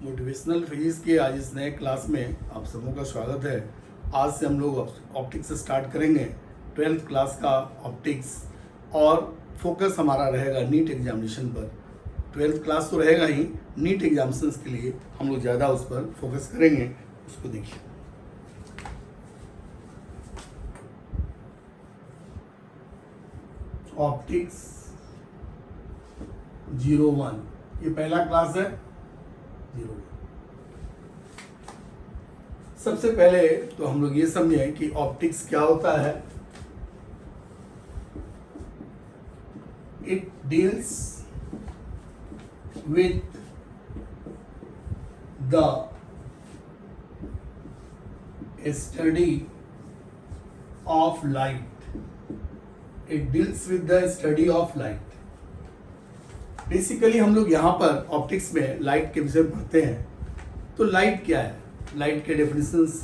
Motivational physics के आज इस नए क्लास में आप सबों का स्वागत है। आज से हम लोग ऑप्टिक्स से स्टार्ट करेंगे 12th क्लास का ऑप्टिक्स, और फोकस हमारा रहेगा नीट एग्जामिनेशन पर। 12th क्लास तो रहेगा ही, नीट एग्जामिनेशन के लिए हम लोग ज़्यादा उस पर फोकस करेंगे। उसको देखिए, ऑप्टिक्स 01 ये पहला क्लास है। 01 सबसे पहले तो हम लोग ये समझें कि ऑप्टिक्स क्या होता है। It deals with the study of light. It deals with the study of light. Basically हम लोग यहाँ पर ऑप्टिक्स में लाइट के विषय में पढ़ते हैं। तो लाइट क्या है? लाइट के डेफिनेशंस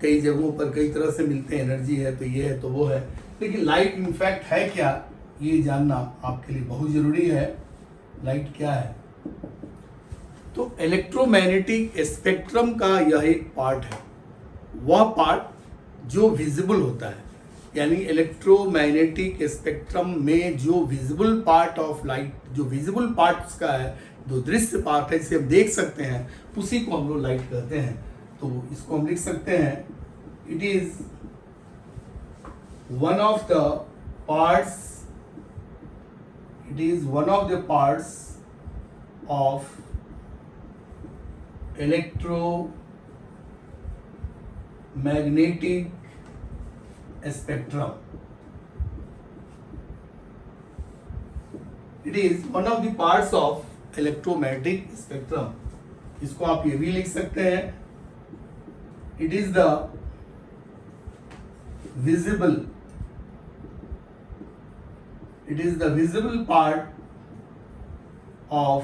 कई जगहों पर कई तरह से मिलते हैं। एनर्जी है तो ये है तो वो है, लेकिन लाइट इनफैक्ट है क्या, ये जानना आपके लिए बहुत जरूरी है। लाइट क्या है? तो इलेक्ट्रोमैग्नेटिक स्पेक्ट्रम का यह एक पार्ट है, वह पार्ट जो विजिबल होता है। यानी इलेक्ट्रोमैग्नेटिक स्पेक्ट्रम में जो विजिबल पार्ट ऑफ लाइट, जो विजिबल पार्ट उसका है, जो दृश्य पार्ट है जिसे हम देख सकते हैं, उसी को हम लोग लाइट कहते हैं। तो इसको हम लिख सकते हैं, it is one of the parts, it is one of the parts of electromagnetic spectrum. It is one of the parts of electromagnetic spectrum. इसको आप ये भी लिख सकते हैं, it is the visible, it is the visible part of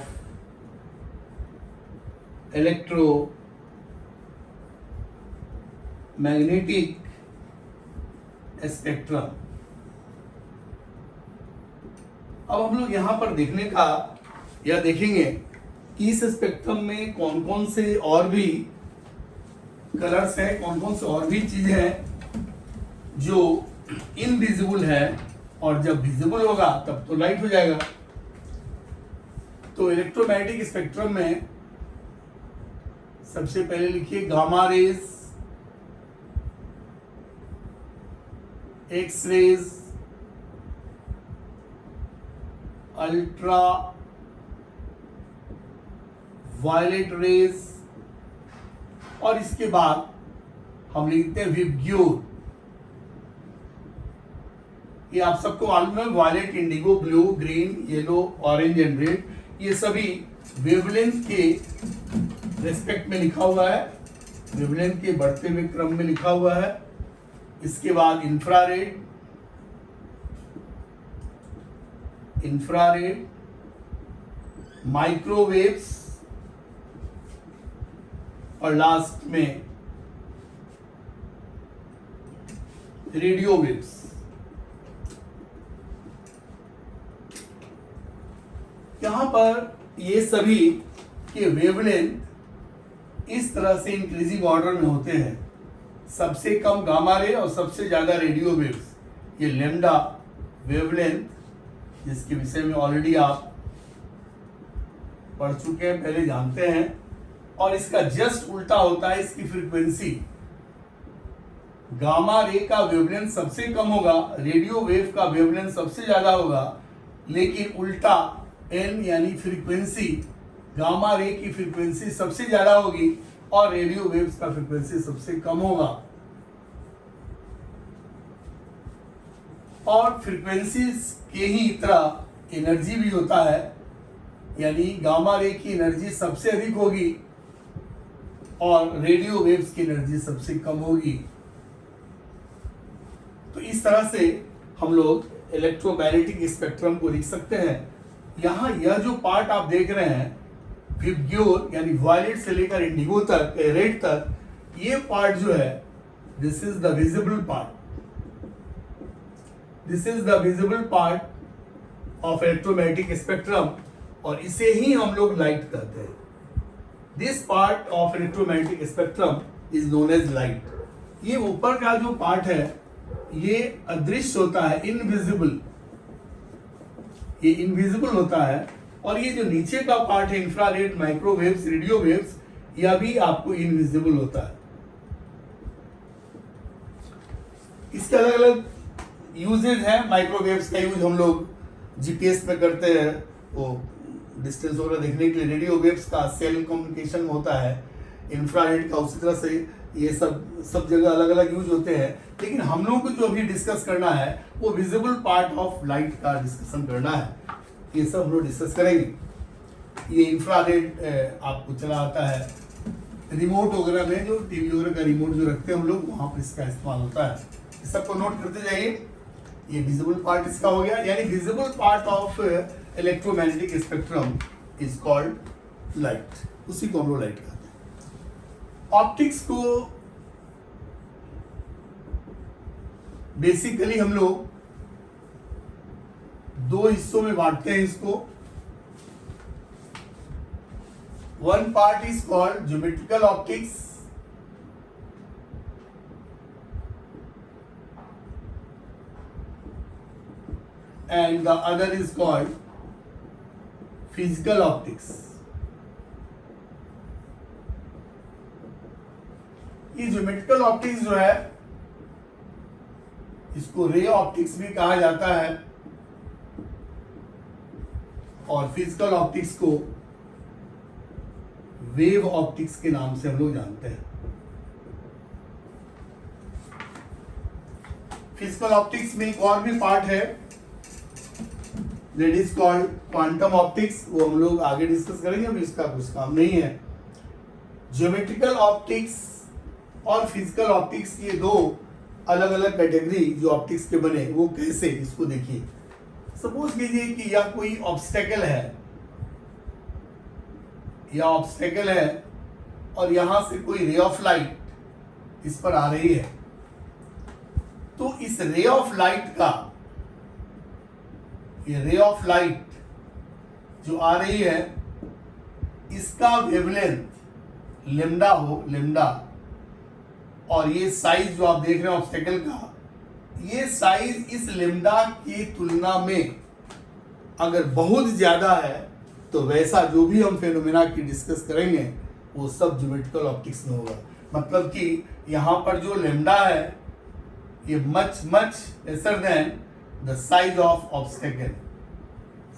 electromagnetic spectrum. अब हम लोग यहां पर देखने का या देखेंगे कि इस स्पेक्ट्रम में कौन कौन से और भी कलर्स हैं, कौन कौन से और भी चीजें हैं जो इनविजिबल है, और जब विजिबल होगा तब तो लाइट हो जाएगा। तो इलेक्ट्रोमैग्नेटिक स्पेक्ट्रम में सबसे पहले लिखिए gamma rays, X rays, ultra violet rays, और इसके बाद हम लिखते हैं विबग्योर। ये आप सबको मालूम है, violet, indigo, blue, green, yellow, orange and red, ये सभी वेवलेंथ के रेस्पेक्ट में लिखा हुआ है, वेवलेंथ के बढ़ते हुए क्रम में लिखा हुआ है। इसके बाद इंफ्रारेड, माइक्रोवेव्स, और लास्ट में रेडियो वेव्स। यहां पर ये सभी के वेवलेंथ इस तरह से इंक्रीजिंग ऑर्डर में होते हैं। सबसे कम गामा रे और सबसे ज्यादा रेडियो वेव्स, ये लैम्डा वेवलेंथ, जिसके विषय में ऑलरेडी आप पढ़ चुके हैं, पहले जानते हैं। और इसका जस्ट उल्टा होता है इसकी फ्रीक्वेंसी। गामा रे का वेवलेंथ सबसे कम होगा, रेडियो वेव का वेवलेंथ सबसे ज्यादा होगा, लेकिन उल्टा एन यानी फ्रीक्वेंसी, गामा रे की फ्रीक्वेंसी सबसे ज्यादा होगी और रेडियो वेव्स का फ्रीक्वेंसी सबसे कम होगा। और फ्रीक्वेंसीज के ही तरह एनर्जी भी होता है, यानी गामा रे की एनर्जी सबसे अधिक होगी और रेडियो वेव्स की एनर्जी सबसे कम होगी। तो इस तरह से हम लोग इलेक्ट्रोमैग्नेटिक स्पेक्ट्रम को लिख सकते हैं। यहां यह जो पार्ट आप देख रहे हैं, विबग्योर यानी वायलेट से लेकर इंडिगो तक, रेड तक, ये पार्ट जो है, this is the visible part, this is the visible part of electromagnetic spectrum, और इसे ही हम लोग लाइट कहते हैं। This part of electromagnetic spectrum is known as light. ये ऊपर का जो पार्ट है ये अदृश्य होता है, इनविजिबल, ये इनविजिबल होता है। और ये जो नीचे का पार्ट है इंफ्रारेड, माइक्रोवेव्स, रेडियो वेव्स, यह भी आपको इनविजिबल होता है। इसके अलग अलग यूजेज हैं। माइक्रोवेव्स का यूज हम लोग जीपीएस में करते हैं, वो डिस्टेंस वगैरह देखने के लिए। रेडियो वेव्स का सेल कम्युनिकेशन में होता है, इंफ्रारेड का उसी तरह से, ये सब जगह अलग अलग यूज होते हैं। लेकिन हम लोग को जो अभी डिस्कस करना है वो विजिबल पार्ट ऑफ लाइट का डिस्कशन करना है। ये सब हम लोग डिस्कस करेंगे। ये इंफ्रारेड आपको चला आता है रिमोट वगैरह में, जो टीवी वगैरह का रिमोट जो रखते हैं हम लोग, वहां पर इसका इस्तेमाल होता है। इस सबको नोट करते जाइए। ये विजिबल पार्ट इसका हो गया, यानी visible part of electromagnetic spectrum is called light, उसी को हम लोग लाइट कहते हैं। ऑप्टिक्स को बेसिकली हम लोग दो हिस्सों में बांटते हैं इसको। One part is called geometrical optics and the other is called physical optics। ये ज्योमेट्रिकल ऑप्टिक्स जो है इसको रे ऑप्टिक्स भी कहा जाता है, और फिजिकल ऑप्टिक्स को वेव ऑप्टिक्स के नाम से हम लोग जानते हैं। फिजिकल ऑप्टिक्स में एक और भी पार्ट है, that is called quantum optics. वो हम लोग आगे डिस्कस करेंगे, अभी इसका कुछ काम नहीं है। ज्योमेट्रिकल ऑप्टिक्स और फिजिकल ऑप्टिक्स, ये दो अलग अलग कैटेगरी जो ऑप्टिक्स के बने, वो कैसे, इसको देखिए। सपोज कीजिए कि यह कोई ऑब्स्टेकल है, यह ऑब्स्टेकल है और यहां से कोई रे ऑफ लाइट इस पर आ रही है। तो इस रे ऑफ लाइट का, ये रे ऑफ लाइट जो आ रही है, इसका वेवलेंथ लेम्डा हो, लेम्डा, और ये साइज जो आप देख रहे हैं ऑब्स्टेकल का, ये साइज इस लेम्डा की तुलना में अगर बहुत ज्यादा है तो वैसा जो भी हम फेनोमेना की डिस्कस करेंगे वो सब ज्योमेट्रिकल ऑप्टिक्स में होगा। मतलब कि यहां पर जो लेम्डा है ये much lesser than the size of obstacle,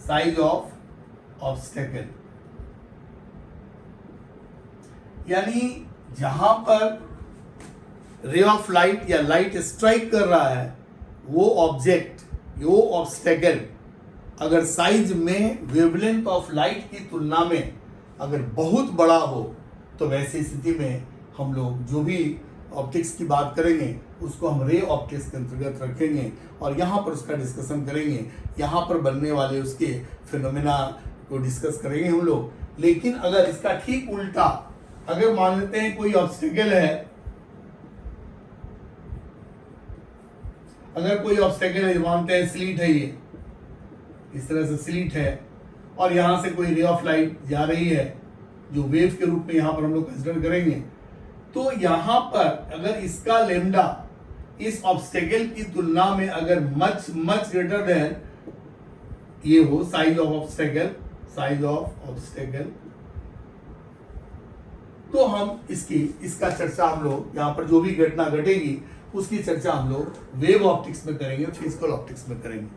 size of obstacle, यानी जहां पर रे ऑफ लाइट या लाइट स्ट्राइक कर रहा है वो ऑब्जेक्ट, वो ऑब्स्टेकल अगर साइज में वेवलेंथ ऑफ लाइट की तुलना में अगर बहुत बड़ा हो तो वैसी स्थिति में हम लोग जो भी ऑप्टिक्स की बात करेंगे उसको हम रे ऑप्टिक्स के अंतर्गत रखेंगे और यहाँ पर उसका डिस्कशन करेंगे, यहाँ पर बनने वाले उसके फिनोमेना को डिस्कस करेंगे हम लोग। लेकिन अगर इसका ठीक उल्टा, अगर मान लेते हैं कोई ऑब्स्टेकल है, अगर कोई ऑब्स्टेकल है, मानते हैं स्लीट है, ये इस तरह से स्लीट है और यहां से कोई रे ऑफ लाइट जा रही है जो वेव के रूप में यहां पर हम लोग कंसिडर करेंगे, तो यहां पर अगर इसका लेम्डा इस ऑब्स्टेकल की तुलना में अगर मच ग्रेटर देन ये हो, size of obstacle, size of obstacle, तो हम इसका चर्चा हम लोग यहाँ पर जो भी घटना घटेगी उसकी चर्चा हम लोग वेव ऑप्टिक्स में करेंगे, फिजिकल ऑप्टिक्स में करेंगे।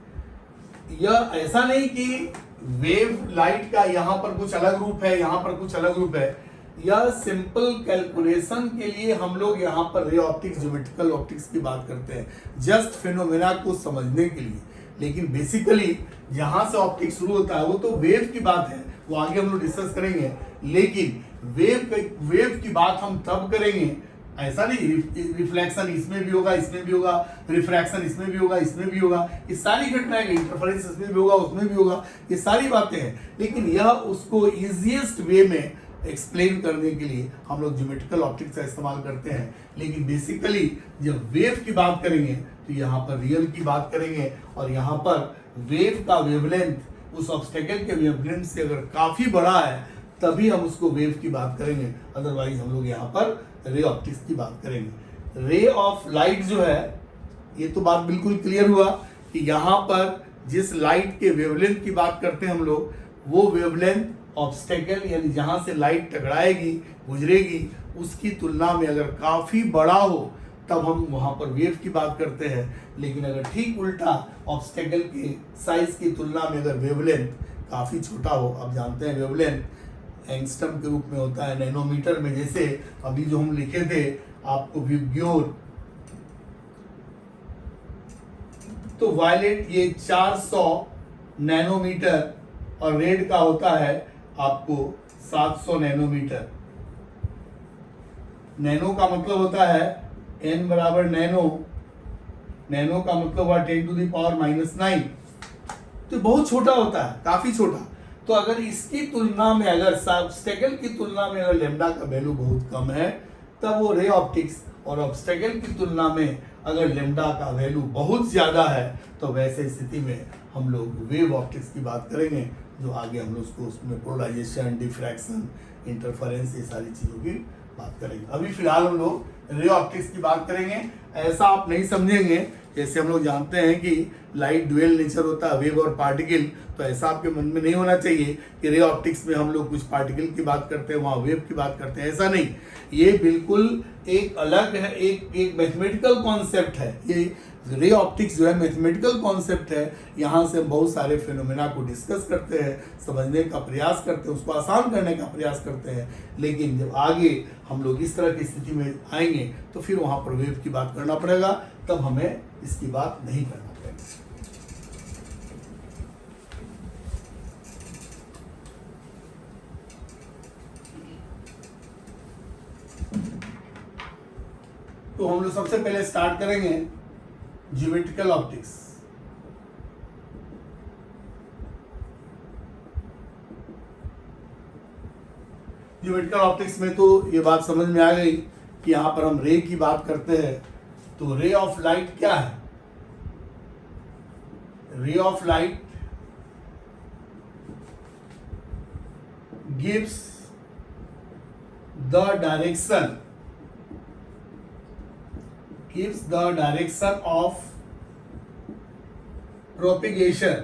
यह ऐसा नहीं कि वेव लाइट का यहाँ पर कुछ अलग रूप है, यहाँ पर कुछ अलग रूप है। यह सिंपल कैलकुलेशन के लिए हम लोग यहाँ पर रे ऑप्टिक्स, ज्योमेट्रिकल ऑप्टिक्स की बात करते हैं, जस्ट फिनोमेना को समझने के लिए। लेकिन बेसिकली जहां से ऑप्टिक्स शुरू होता है वो तो वेव की बात है, वो आगे हम लोग डिस्कस करेंगे। लेकिन वेव की बात हम तब करेंगे, ऐसा नहीं रिफ्लेक्शन इसमें भी होगा, इसमें भी होगा, रिफ्रैक्शन इसमें भी होगा, इसमें भी होगा, ये सारी घटनाएं, इंटरफेरेंस इसमें भी होगा, उसमें भी होगा, ये सारी बातें हैं। लेकिन यह उसको इजीएस्ट वे में एक्सप्लेन करने के लिए हम लोग ज्योमेट्रिकल ऑप्टिक्स का इस्तेमाल करते हैं। लेकिन बेसिकली जब वेव की बात करेंगे तो यहाँ पर रियल की बात करेंगे, और यहाँ पर वेव का वेवलेंथ उस ऑब्स्टेकल के वेवलेंथ से अगर काफी बड़ा है तभी हम उसको वेव की बात करेंगे, अदरवाइज हम लोग यहाँ पर रे ऑप्टिक्स की बात करेंगे। रे ऑफ लाइट जो है, ये तो बात बिल्कुल क्लियर हुआ कि यहाँ पर जिस लाइट के वेवलेंथ की बात करते हैं हम लोग, वो वेवलेंथ ऑब्स्टेकल यानी जहाँ से लाइट टकराएगी गुजरेगी उसकी तुलना में अगर काफ़ी बड़ा हो तब हम वहाँ पर वेव की बात करते हैं। लेकिन अगर ठीक उल्टा ऑब्स्टेकल के साइज की तुलना में अगर वेवलेंथ काफ़ी छोटा हो, आप जानते हैं वेवलेंथ एंगस्ट्रम के रूप में होता है, नैनोमीटर में, जैसे अभी जो हम लिखे थे आपको विबग्योर, तो वायलेट ये 400 नैनोमीटर और रेड का होता है आपको 700 नैनोमीटर। नैनो का मतलब होता है n बराबर नैनो, नैनो का मतलब हुआ 10⁻⁻⁹, तो बहुत छोटा होता है, काफी छोटा। तो अगर इसकी तुलना में, अगर ऑब्स्टेकल की तुलना में अगर लेमडा का वैल्यू बहुत कम है तब वो रे ऑप्टिक्स, और ऑब्स्टेकल की तुलना में अगर लेमडा का वैल्यू बहुत ज्यादा है तो वैसे स्थिति में हम लोग वेव ऑप्टिक्स की बात करेंगे, जो आगे हम लोग उसको उसमें पोलराइजेशन, डिफ्रैक्शन, इंटरफेरेंस, ये सारी चीज़ों की बात करेंगे। अभी फिलहाल हम लोग रे ऑप्टिक्स की बात करेंगे। ऐसा आप नहीं समझेंगे जैसे हम लोग जानते हैं कि लाइट ड्यूअल नेचर होता है, वेव और पार्टिकल, तो ऐसा आपके मन में नहीं होना चाहिए कि रे ऑप्टिक्स में हम लोग कुछ पार्टिकल की बात करते हैं, वहाँ वेव की बात करते हैं, ऐसा नहीं। ये बिल्कुल एक अलग है, एक मैथमेटिकल कॉन्सेप्ट है। ये रे ऑप्टिक्स जो है मैथमेटिकल कॉन्सेप्ट है। यहाँ से हम बहुत सारे फिनोमेना को डिस्कस करते हैं, समझने का प्रयास करते हैं, उसको आसान करने का प्रयास करते हैं। लेकिन जब आगे हम लोग इस तरह की स्थिति में आएंगे तो फिर वहाँ पर वेव की बात करना पड़ेगा, तब हमें इसकी बात नहीं करना पड़ेगा। तो हम लोग सबसे पहले स्टार्ट करेंगे ज्योमेट्रिकल ऑप्टिक्स। ज्योमेट्रिकल ऑप्टिक्स में तो ये बात समझ में आ गई कि यहां पर हम रे की बात करते हैं। तो रे ऑफ लाइट क्या है? रे of light gives the direction of propagation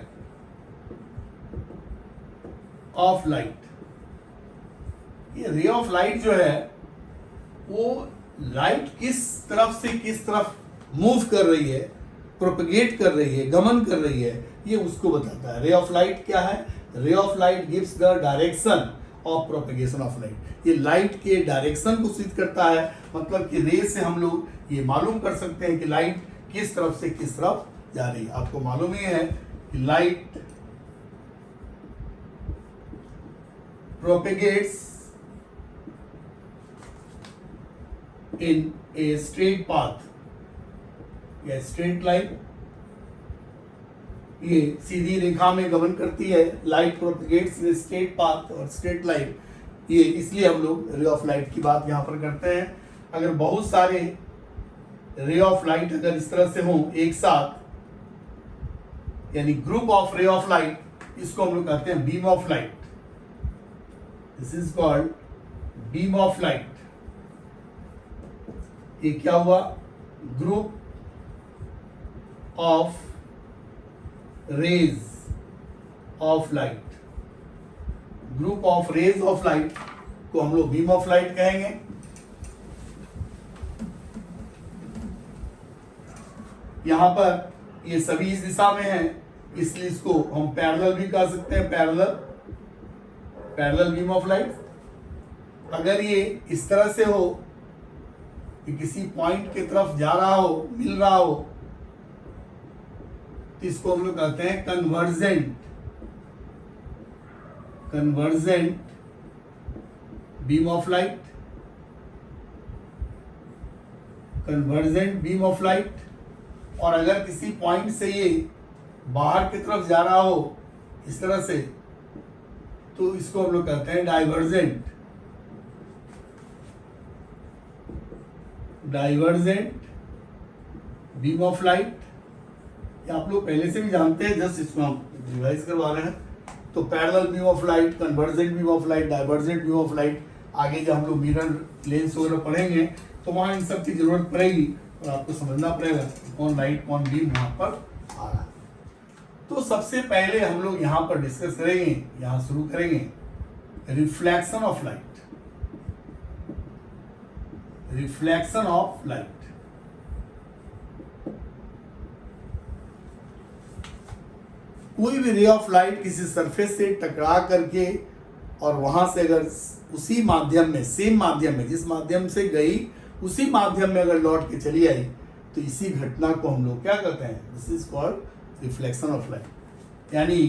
of light। ये रे ऑफ लाइट जो है वो लाइट किस तरफ से किस तरफ मूव कर रही है, प्रोपेगेट कर रही है, गमन कर रही है, ये उसको बताता है। रे ऑफ लाइट क्या है? रे of light gives the direction of propagation of light. ये लाइट के डायरेक्शन को सूचित करता है, मतलब कि रे से हम लोग ये मालूम कर सकते हैं कि लाइट किस तरफ से किस तरफ जा रही है। आपको मालूम ही है कि light propagates in a straight path या स्ट्रेट लाइन, ये सीधी रेखा में गमन करती है। Light propagates in straight path और स्ट्रेट लाइन, ये इसलिए हम लोग रे ऑफ लाइट की बात यहां पर करते हैं। अगर बहुत सारे रे ऑफ लाइट अगर इस तरह से हों एक साथ, यानी group of ray of light, इसको हम लोग कहते हैं beam of light. This is called beam of light. ये क्या हुआ? Group of rays of light. Group of rays of light को हम लोग बीम ऑफ लाइट कहेंगे। यहां पर ये सभी इस दिशा में है, इसलिए इसको हम पैरेलल भी कह सकते हैं, पैरेलल बीम ऑफ लाइट। अगर ये इस तरह से हो कि किसी पॉइंट की तरफ जा रहा हो, मिल रहा हो, तो इसको हम लोग कहते हैं convergent beam of light. Convergent beam of light. और अगर किसी पॉइंट से ये बाहर की तरफ जा रहा हो इस तरह से, तो इसको हम लोग कहते हैं डाइवर्जेंट बीम ऑफ लाइट। ये आप लोग पहले से भी जानते हैं, जस्ट इसको हम रिवाइज करवा रहे हैं। तो तो parallel beam of light, convergent beam of light, divergent beam of light, आगे जब हम लोग मिरर लेंस वगैरह पढ़ेंगे तो वहाँ इन सब की जरूरत पड़ेगी और आपको समझना पड़ेगा कौन लाइट कौन बीम वहाँ पर आ रहा है। तो सबसे पहले हम लोग यहाँ पर डिस्कस करेंगे, यहाँ शुरू करेंगे reflection of light. Reflection of light, कोई भी रे ऑफ लाइट किसी सरफेस से टकरा करके और वहां से अगर उसी माध्यम में, सेम माध्यम में, जिस माध्यम से गई उसी माध्यम में अगर लौट के चली आई तो इसी घटना को हम लोग क्या कहते हैं, this is called reflection of light. यानी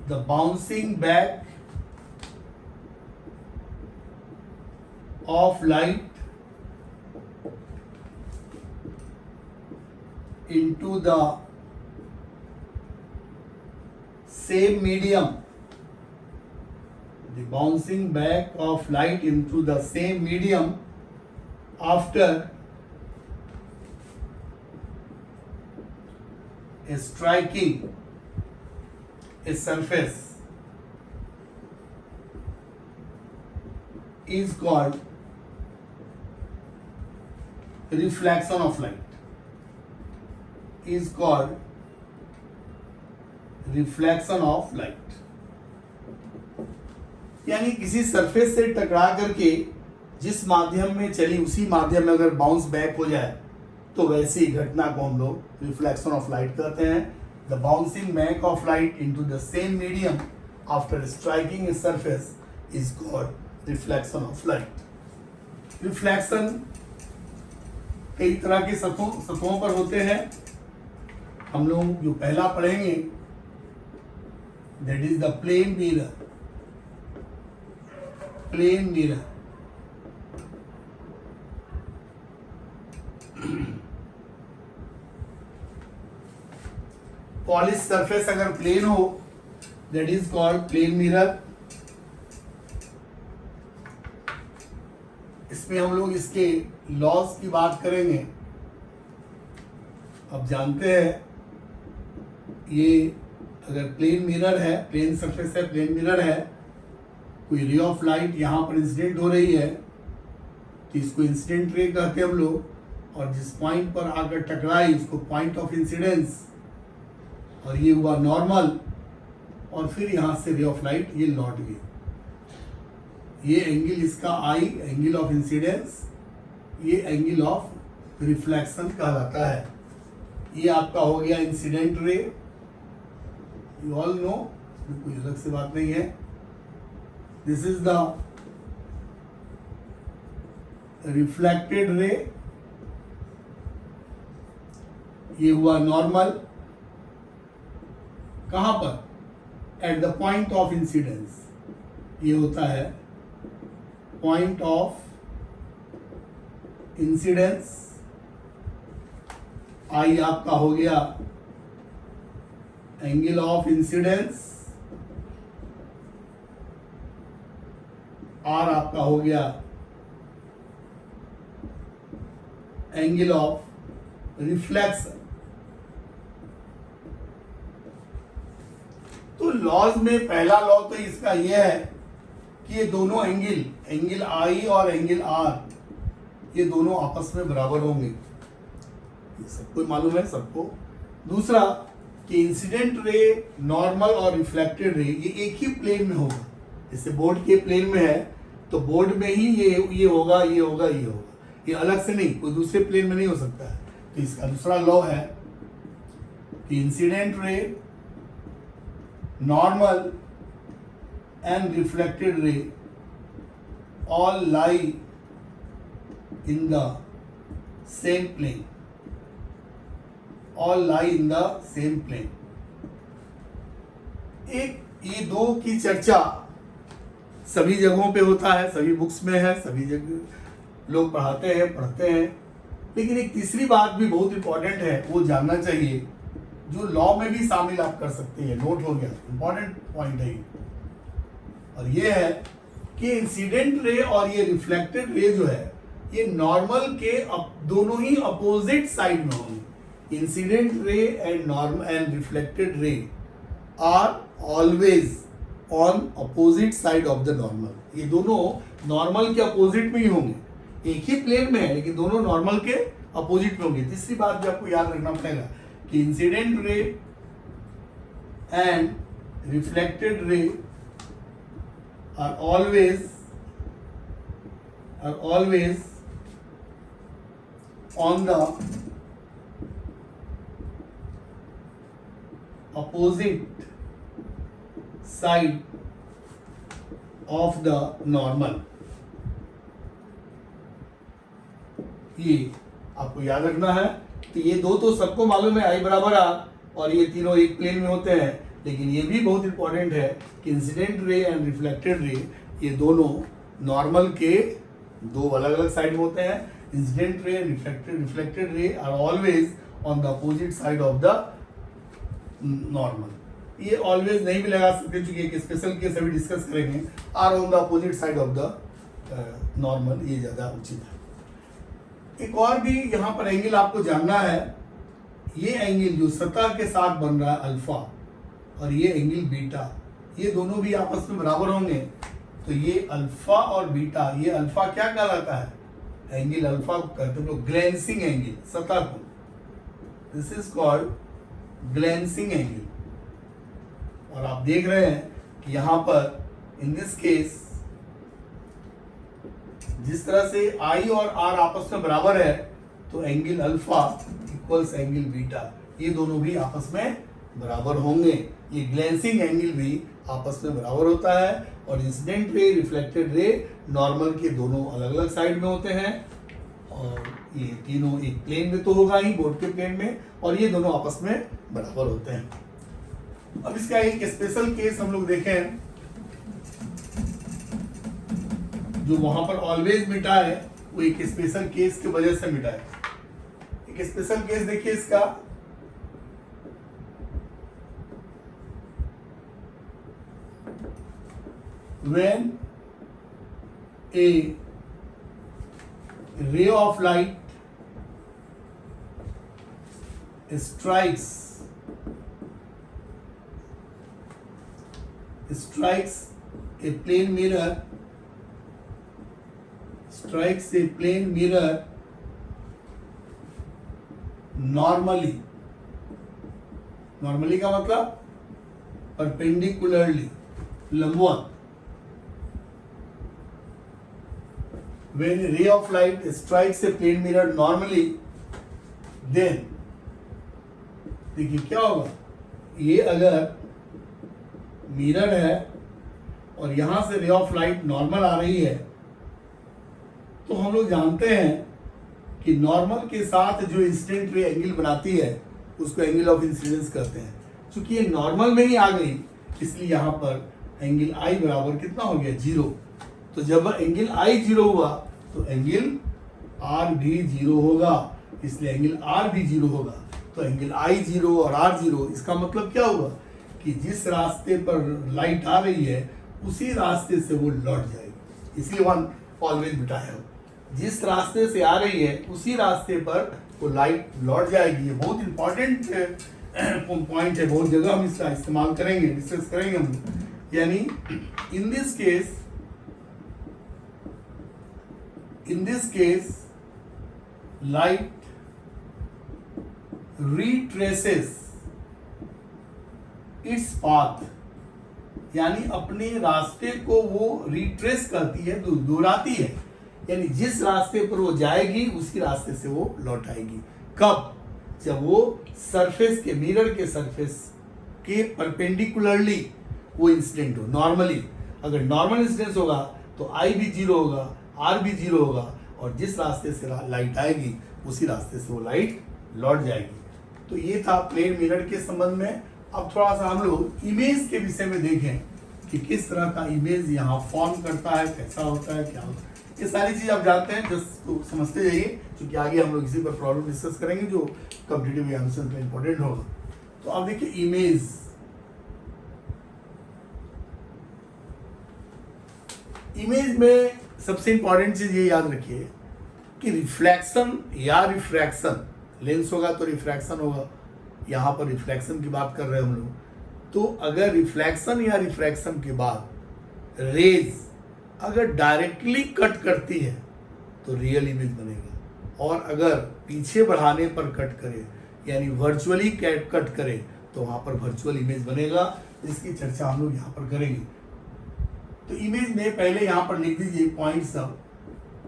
the bouncing back of light into the same medium, the bouncing back of light into the same medium after striking a surface is called reflection of light, is called reflection of light. यानी किसी surface से टकरा करके जिस माध्यम में चली उसी माध्यम में अगर बाउंस बैक हो जाए तो वैसी घटना को हम लोग रिफ्लेक्शन ऑफ लाइट कहते हैं। The bouncing back of light into the same medium after striking a surface is called reflection of light. Reflection कई तरह के सतहों पर होते हैं। हम लोग जो पहला पढ़ेंगे that is the plane mirror. Plane mirror polish surface अगर प्लेन हो that is called plane mirror. इसमें हम लोग इसके लॉज की बात करेंगे। अब जानते हैं ये अगर प्लेन मिरर है, प्लेन सरफेस है, प्लेन मिरर है, कोई रे ऑफ लाइट यहाँ पर इंसिडेंट हो रही है तो इसको इंसिडेंट रे कहते हैं हम लोग। और जिस पॉइंट पर आकर टकराई उसको पॉइंट ऑफ इंसिडेंस, और ये हुआ नॉर्मल, और फिर यहाँ से रे ऑफ लाइट ये लौट गई। ये एंगल इसका आई, एंगल ऑफ इंसिडेंस, ये एंगल ऑफ रिफ्लेक्शन कहलाता है। ये आपका हो गया incident ray, you all know, कोई अलग से बात नहीं है। This is the reflected ray, ये हुआ नॉर्मल, कहां पर, at the point of incidence, ये होता है पॉइंट ऑफ इंसिडेंस। आई आपका हो गया एंगल ऑफ इंसिडेंस, आर आपका हो गया एंगल ऑफ रिफ्लेक्शन। तो लॉज में पहला लॉ तो इसका यह है कि ये दोनों एंगल, एंगल आई और एंगल आर, ये दोनों आपस में बराबर होंगे। ये सबको मालूम है सबको। दूसरा कि इंसिडेंट रे, नॉर्मल और रिफ्लेक्टेड रे ये एक ही प्लेन में होगा। जैसे बोर्ड के प्लेन में है तो बोर्ड में ही ये होगा, ये होगा, ये होगा, ये अलग से नहीं, कोई दूसरे प्लेन में नहीं हो सकता है। तो इसका दूसरा लॉ है कि incident ray, normal and reflected ray all lie in the same plane, all lie in the same plane. एक ये दो की चर्चा सभी जगहों पे होता है, सभी बुक्स में है, सभी जगह लोग पढ़ाते हैं। लेकिन एक तीसरी बात भी बहुत इंपॉर्टेंट है, वो जानना चाहिए, जो लॉ में भी शामिल आप कर सकते हैं। नोट हो गया, इंपॉर्टेंट पॉइंट है ये। और ये है कि इंसिडेंट रे और ये रिफ्लेक्टेड रे जो है ये नॉर्मल के दोनों ही अपोजिट साइड में होंगे। Incident ray and normal and reflected ray are always on opposite side of the normal. ये दोनों नॉर्मल के अपोजिट में ही होंगे, एक ही प्लेन में है लेकिन दोनों नॉर्मल के अपोजिट में होंगे। तीसरी बात भी आपको याद रखना पड़ेगा कि incident ray and reflected ray are always on the opposite side of the normal। ये आपको याद रखना है। तो ये दो तो सबको मालूम है, आई बराबर आर, और ये तीनों एक प्लेन में होते हैं। लेकिन ये भी बहुत इंपॉर्टेंट है कि इंसिडेंट रे एंड रिफ्लेक्टेड रे ये दोनों नॉर्मल के दो अलग अलग साइड में होते हैं। Incident ray reflected ray are always on the opposite side of the normal. ये ऑलवेज नहीं भी लगा सकते क्योंकि एक स्पेशल केस अभी डिस्कस करेंगे। Are on the opposite side of the normal, ये ज्यादा उचित है। एक और भी यहाँ पर एंगल आपको जानना है। ये एंगल जो सतह के साथ बन रहा है अल्फा, और ये एंगल बीटा, ये दोनों भी आपस में बराबर होंगे। तो ये अल्फा और बीटा, ये अल्फा क्या कहलाता है? एंगल अल्फा को कहते हैं लोग ग्लेंसिंग एंगल, सतह को। This is called glancing angle. और आप देख रहे हैं कि यहां पर इन दिस केस जिस तरह से आई और आर आपस में बराबर है, तो angle alpha equals angle beta, ये दोनों भी आपस में बराबर होंगे। ये ग्लेंसिंग एंगल भी आपस में बराबर होता है। और इंसिडेंट रे रिफ्लेक्टेड रे नॉर्मल के दोनों अलग अलग साइड में होते हैं, और ये तीनों एक प्लेन में तो होगा ही, बोर्ड के प्लेन में, और ये दोनों आपस में बराबर होते हैं। अब इसका एक स्पेशल केस हम लोग देखें जो वहां पर ऑलवेज मिटा है, वो एक स्पेशल केस की वजह से मिटा है। एक स्पेशल केस देखिए इसका। When a ray of light strikes a plane mirror, normally का मतलब perpendicularly, लंबवत। When a ray of light strikes a plane mirror normally, then देखिए क्या होगा। ये अगर मिरर है और यहां से रे ऑफ लाइट नॉर्मल आ रही है, तो हम लोग जानते हैं कि नॉर्मल के साथ जो इंसिडेंट रे एंगल बनाती है उसको एंगल ऑफ इंसिडेंस कहते हैं। क्योंकि ये नॉर्मल में ही आ गई, इसलिए यहां पर एंगल आई बराबर कितना हो गया? 0। तो जब एंगल आई 0 हुआ तो एंगल आर भी 0 होगा, इसलिए एंगल आर भी 0 होगा। तो एंगल आई 0 और आर 0, इसका मतलब क्या हुआ कि जिस रास्ते पर लाइट आ रही है उसी रास्ते से वो लौट जाएगी। इसलिए वन ऑलवेज बिठाया हो, जिस रास्ते से आ रही है उसी रास्ते पर वो लाइट लौट जाएगी। ये बहुत इंपॉर्टेंट पॉइंट है, बहुत जगह हम इसका इस्तेमाल करेंगे, डिस्कस करेंगे हम। यानी in this case light retraces its path, यानी अपने रास्ते को वो रिट्रेस करती है, दोहराती है। यानी जिस रास्ते पर वो जाएगी उसी रास्ते से वो लौट आएगी। कब? जब वो सरफेस के, मिरर के सरफेस के परपेंडिकुलरली वो इंसिडेंट हो। नॉर्मली अगर नॉर्मल इंसिडेंस होगा तो आई भी 0 होगा, आर भी 0 होगा, और जिस रास्ते से लाइट आएगी उसी रास्ते से वो लाइट लौट जाएगी। तो ये था प्लेन मिरर के संबंध में। अब थोड़ा सा हम लोग इमेज के विषय में देखें कि किस तरह का इमेज यहाँ फॉर्म करता है, कैसा होता है, क्या होता है। ये सारी चीज आप जानते हैं, जस्ट तो समझते जाइए, क्योंकि आगे हम लोग इसी पर प्रॉब्लम डिस्कस करेंगे जो कॉम्पिटिटिव एग्जामिनेशन में इंपॉर्टेंट होगा। तो आप देखिए इमेज में सबसे इंपॉर्टेंट चीज ये याद रखिए कि रिफ्लेक्शन या रिफ्रैक्शन लेंस होगा तो रिफ्रैक्शन होगा, यहाँ पर रिफ्लेक्शन की बात कर रहे हैं हम लोग। तो अगर रिफ्लेक्शन या रिफ्रैक्शन के बाद रेज अगर डायरेक्टली कट करती है तो रियल इमेज बनेगा, और अगर पीछे बढ़ाने पर कट करे यानी वर्चुअली कट करे तो वहाँ पर वर्चुअल इमेज बनेगा, जिसकी चर्चा हम लोग यहाँ पर करेंगे। तो इमेज में पहले यहाँ पर लिख दीजिए पॉइंट सब।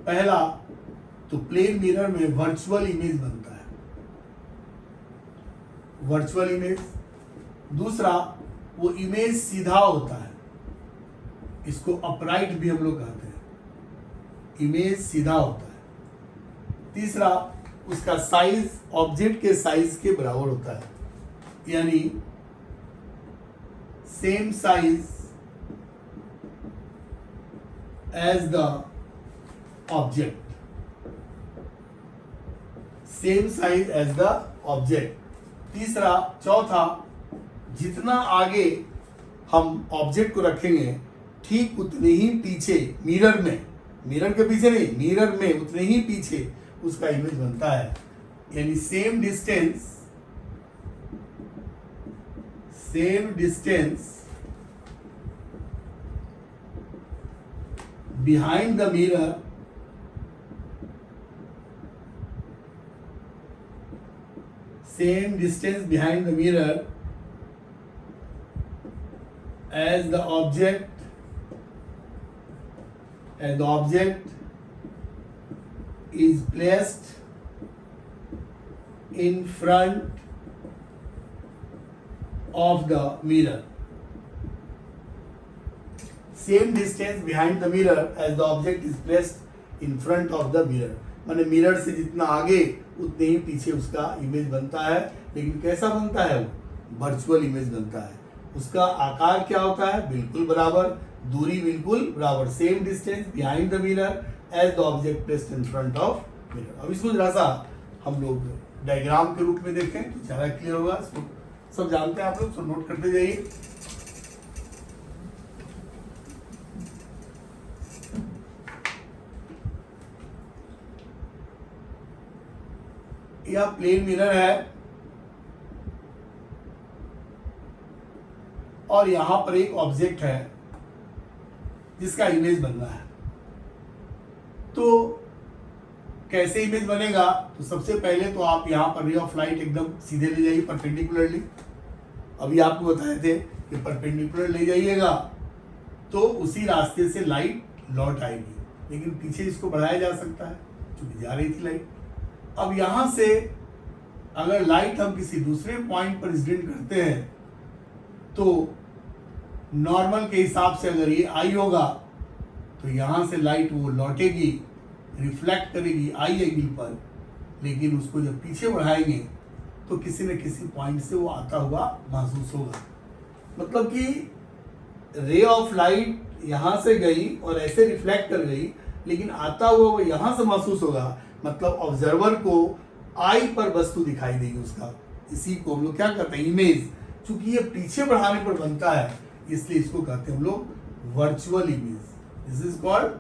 पहला तो प्लेन मिरर में वर्चुअल इमेज बनता है, वर्चुअल इमेज। दूसरा वो इमेज सीधा होता है, इसको अपराइट भी हम लोग कहते हैं, इमेज सीधा होता है। तीसरा उसका साइज ऑब्जेक्ट के साइज के बराबर होता है, यानी same size as the object, same size as the object. तीसरा चौथा जितना आगे हम ऑब्जेक्ट को रखेंगे ठीक उतने ही पीछे मिरर में, मिरर के पीछे नहीं, मिरर में उतने ही पीछे उसका इमेज बनता है, यानी same distance behind the mirror as the object is placed in front of the mirror. Same distance behind the mirror as the object is placed in front of the mirror. माने mirror से जितना आगे उतने ही पीछे उसका image बनता है, लेकिन कैसा बनता है वो? वर्चुअल इमेज बनता है। उसका आकार क्या होता है? बिल्कुल बराबर, दूरी बिल्कुल बराबर, same distance behind the mirror as the object placed in front of mirror. अब इसको जरा सा हम लोग डायग्राम के रूप में देखें तो ज़्यादा क्लियर होगा। इसको सब जानते हैं आप लोग, तो नोट करते जाइए। यह प्लेन मिरर है और यहां पर एक ऑब्जेक्ट है जिसका इमेज बन रहा है। तो कैसे इमेज बनेगा? तो सबसे पहले तो आप यहां पर रे ऑफ लाइट एकदम सीधे ले जाइए परपेंडिकुलरली। अभी आपको बताए थे कि परपेंडिकुलर ले जाइएगा तो उसी रास्ते से लाइट लौट आएगी, लेकिन पीछे इसको बढ़ाया जा सकता है क्योंकि जा रही थी लाइट। अब यहां से अगर लाइट हम किसी दूसरे पॉइंट पर इंसिडेंट करते हैं तो नॉर्मल के हिसाब से अगर ये आई होगा तो यहां से लाइट वो लौटेगी, रिफ्लेक्ट करेगी आई एंगल पर, लेकिन उसको जब पीछे बढ़ाएंगे तो किसी न किसी पॉइंट से वो आता हुआ महसूस होगा। मतलब कि रे ऑफ लाइट यहां से गई और ऐसे रिफ्लेक्ट कर गई, लेकिन आता हुआ वो यहां से महसूस होगा। मतलब ऑब्जर्वर को आई पर वस्तु दिखाई देगी उसका, इसी को हम लोग क्या कहते हैं? इमेज। चूंकि ये पीछे बढ़ाने पर बनता है इसलिए इसको कहते हैं हम लोग virtual image. This is called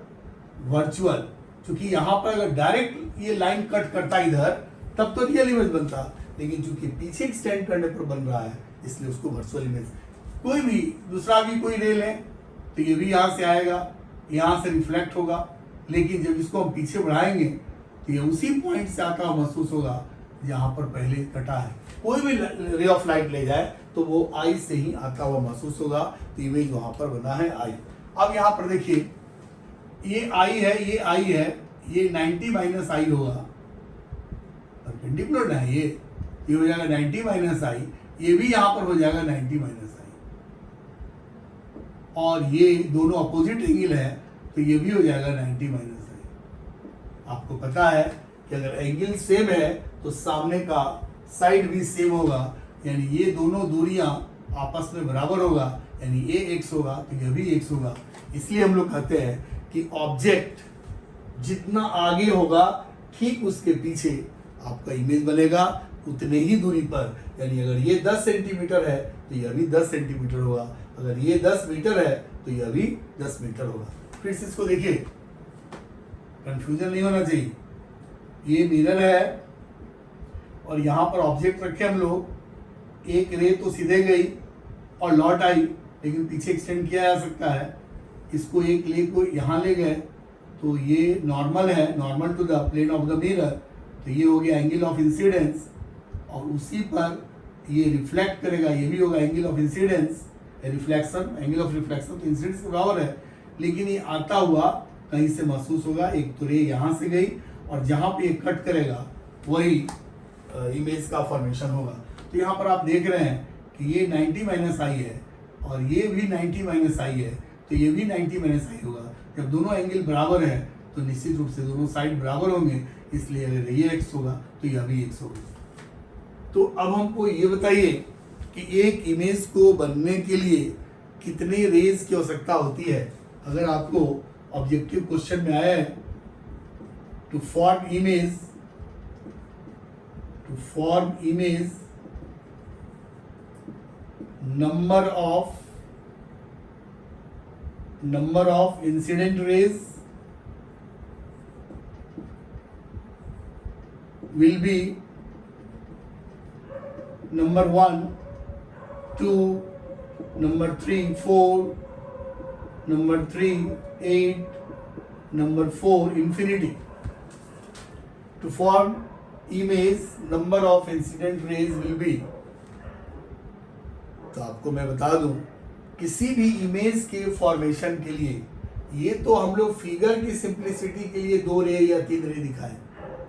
virtual. चूंकि यहाँ पर अगर डायरेक्ट ये लाइन कट करता इधर तब तो रियल इमेज बनता, लेकिन चूंकि पीछे एक्सटेंड करने पर बन रहा है इसलिए उसको वर्चुअल इमेज। कोई भी दूसरा भी कोई रे लें तो ये भी यहाँ से आएगा, यहाँ से रिफ्लेक्ट होगा, लेकिन जब इसको हम पीछे बढ़ाएंगे तो ये उसी पॉइंट से आता हुआ महसूस होगा जहाँ पर पहले कटा है। कोई भी रे ऑफ लाइट ले जाए तो वो आई से ही आता हुआ महसूस होगा, तो इमेज वहाँ पर बना है आई। अब यहाँ पर देखिए ये आई है, ये आई है, ये 90 माइनस आई होगा, परपेंडिकुलर ना ये हो जाएगा 90 माइनस आई, ये भी यहाँ पर हो जाएगा 90 माइनस आई, और ये दोनों अपोजिट एंगल है तो ये भी हो जाएगा 90 माइनस आई। आपको पता है कि अगर एंगल सेम है तो सामने का साइड भी सेम होगा, यानी ये दोनों दूरियां आपस में बराबर होगा, यानी ये एक्स होगा तो यह भी एक्स होगा। इसलिए हम लोग कहते हैं कि ऑब्जेक्ट जितना आगे होगा ठीक उसके पीछे आपका इमेज बनेगा उतने ही दूरी पर। यानी अगर ये 10 सेंटीमीटर है तो यह भी 10 सेंटीमीटर होगा, अगर ये 10 मीटर है तो यह भी 10 मीटर होगा। फिर से इसको देखिए, कंफ्यूजन नहीं होना चाहिए। ये मिरर है और यहाँ पर ऑब्जेक्ट रखे हम लोग, एक रे तो सीधे गई और लौट आई, लेकिन पीछे एक्सटेंड किया जा सकता है। इसको एक ले को यहाँ ले गए तो ये नॉर्मल है, normal to the plane of the mirror, तो ये हो गया एंगल ऑफ इंसिडेंस, और उसी पर ये रिफ्लेक्ट करेगा, ये भी होगा angle of incidence, reflection, angle of reflection तो इंसिडेंस के बराबर है, लेकिन ये आता हुआ कहीं से महसूस होगा। एक तो रे यहाँ से गई और जहाँ पे एक कट करेगा वही इमेज का फॉर्मेशन होगा। तो यहाँ पर आप देख रहे हैं कि ये 90 माइनस आई है और ये भी 90 माइनस आई है, तो ये भी 90 माइनस आई होगा। जब दोनों एंगल बराबर है तो निश्चित रूप से दोनों साइड बराबर होंगे, इसलिए अगर ये x होगा तो यह भी x होगा। तो अब हमको ये बताइए कि एक इमेज को बनने के लिए कितने रेज की आवश्यकता होती है। अगर आपको ऑब्जेक्टिव क्वेश्चन में आया है to form image number of incident rays will be number 1, 2, number 3, 4, number 3, 8, number 4, infinity. To form image, number of incident rays will be, तो आपको मैं बता दूं, किसी भी इमेज के फॉर्मेशन के लिए, ये तो हम लोग फिगर की सिंप्लिसिटी के लिए 2 रे या 3 रे दिखाए,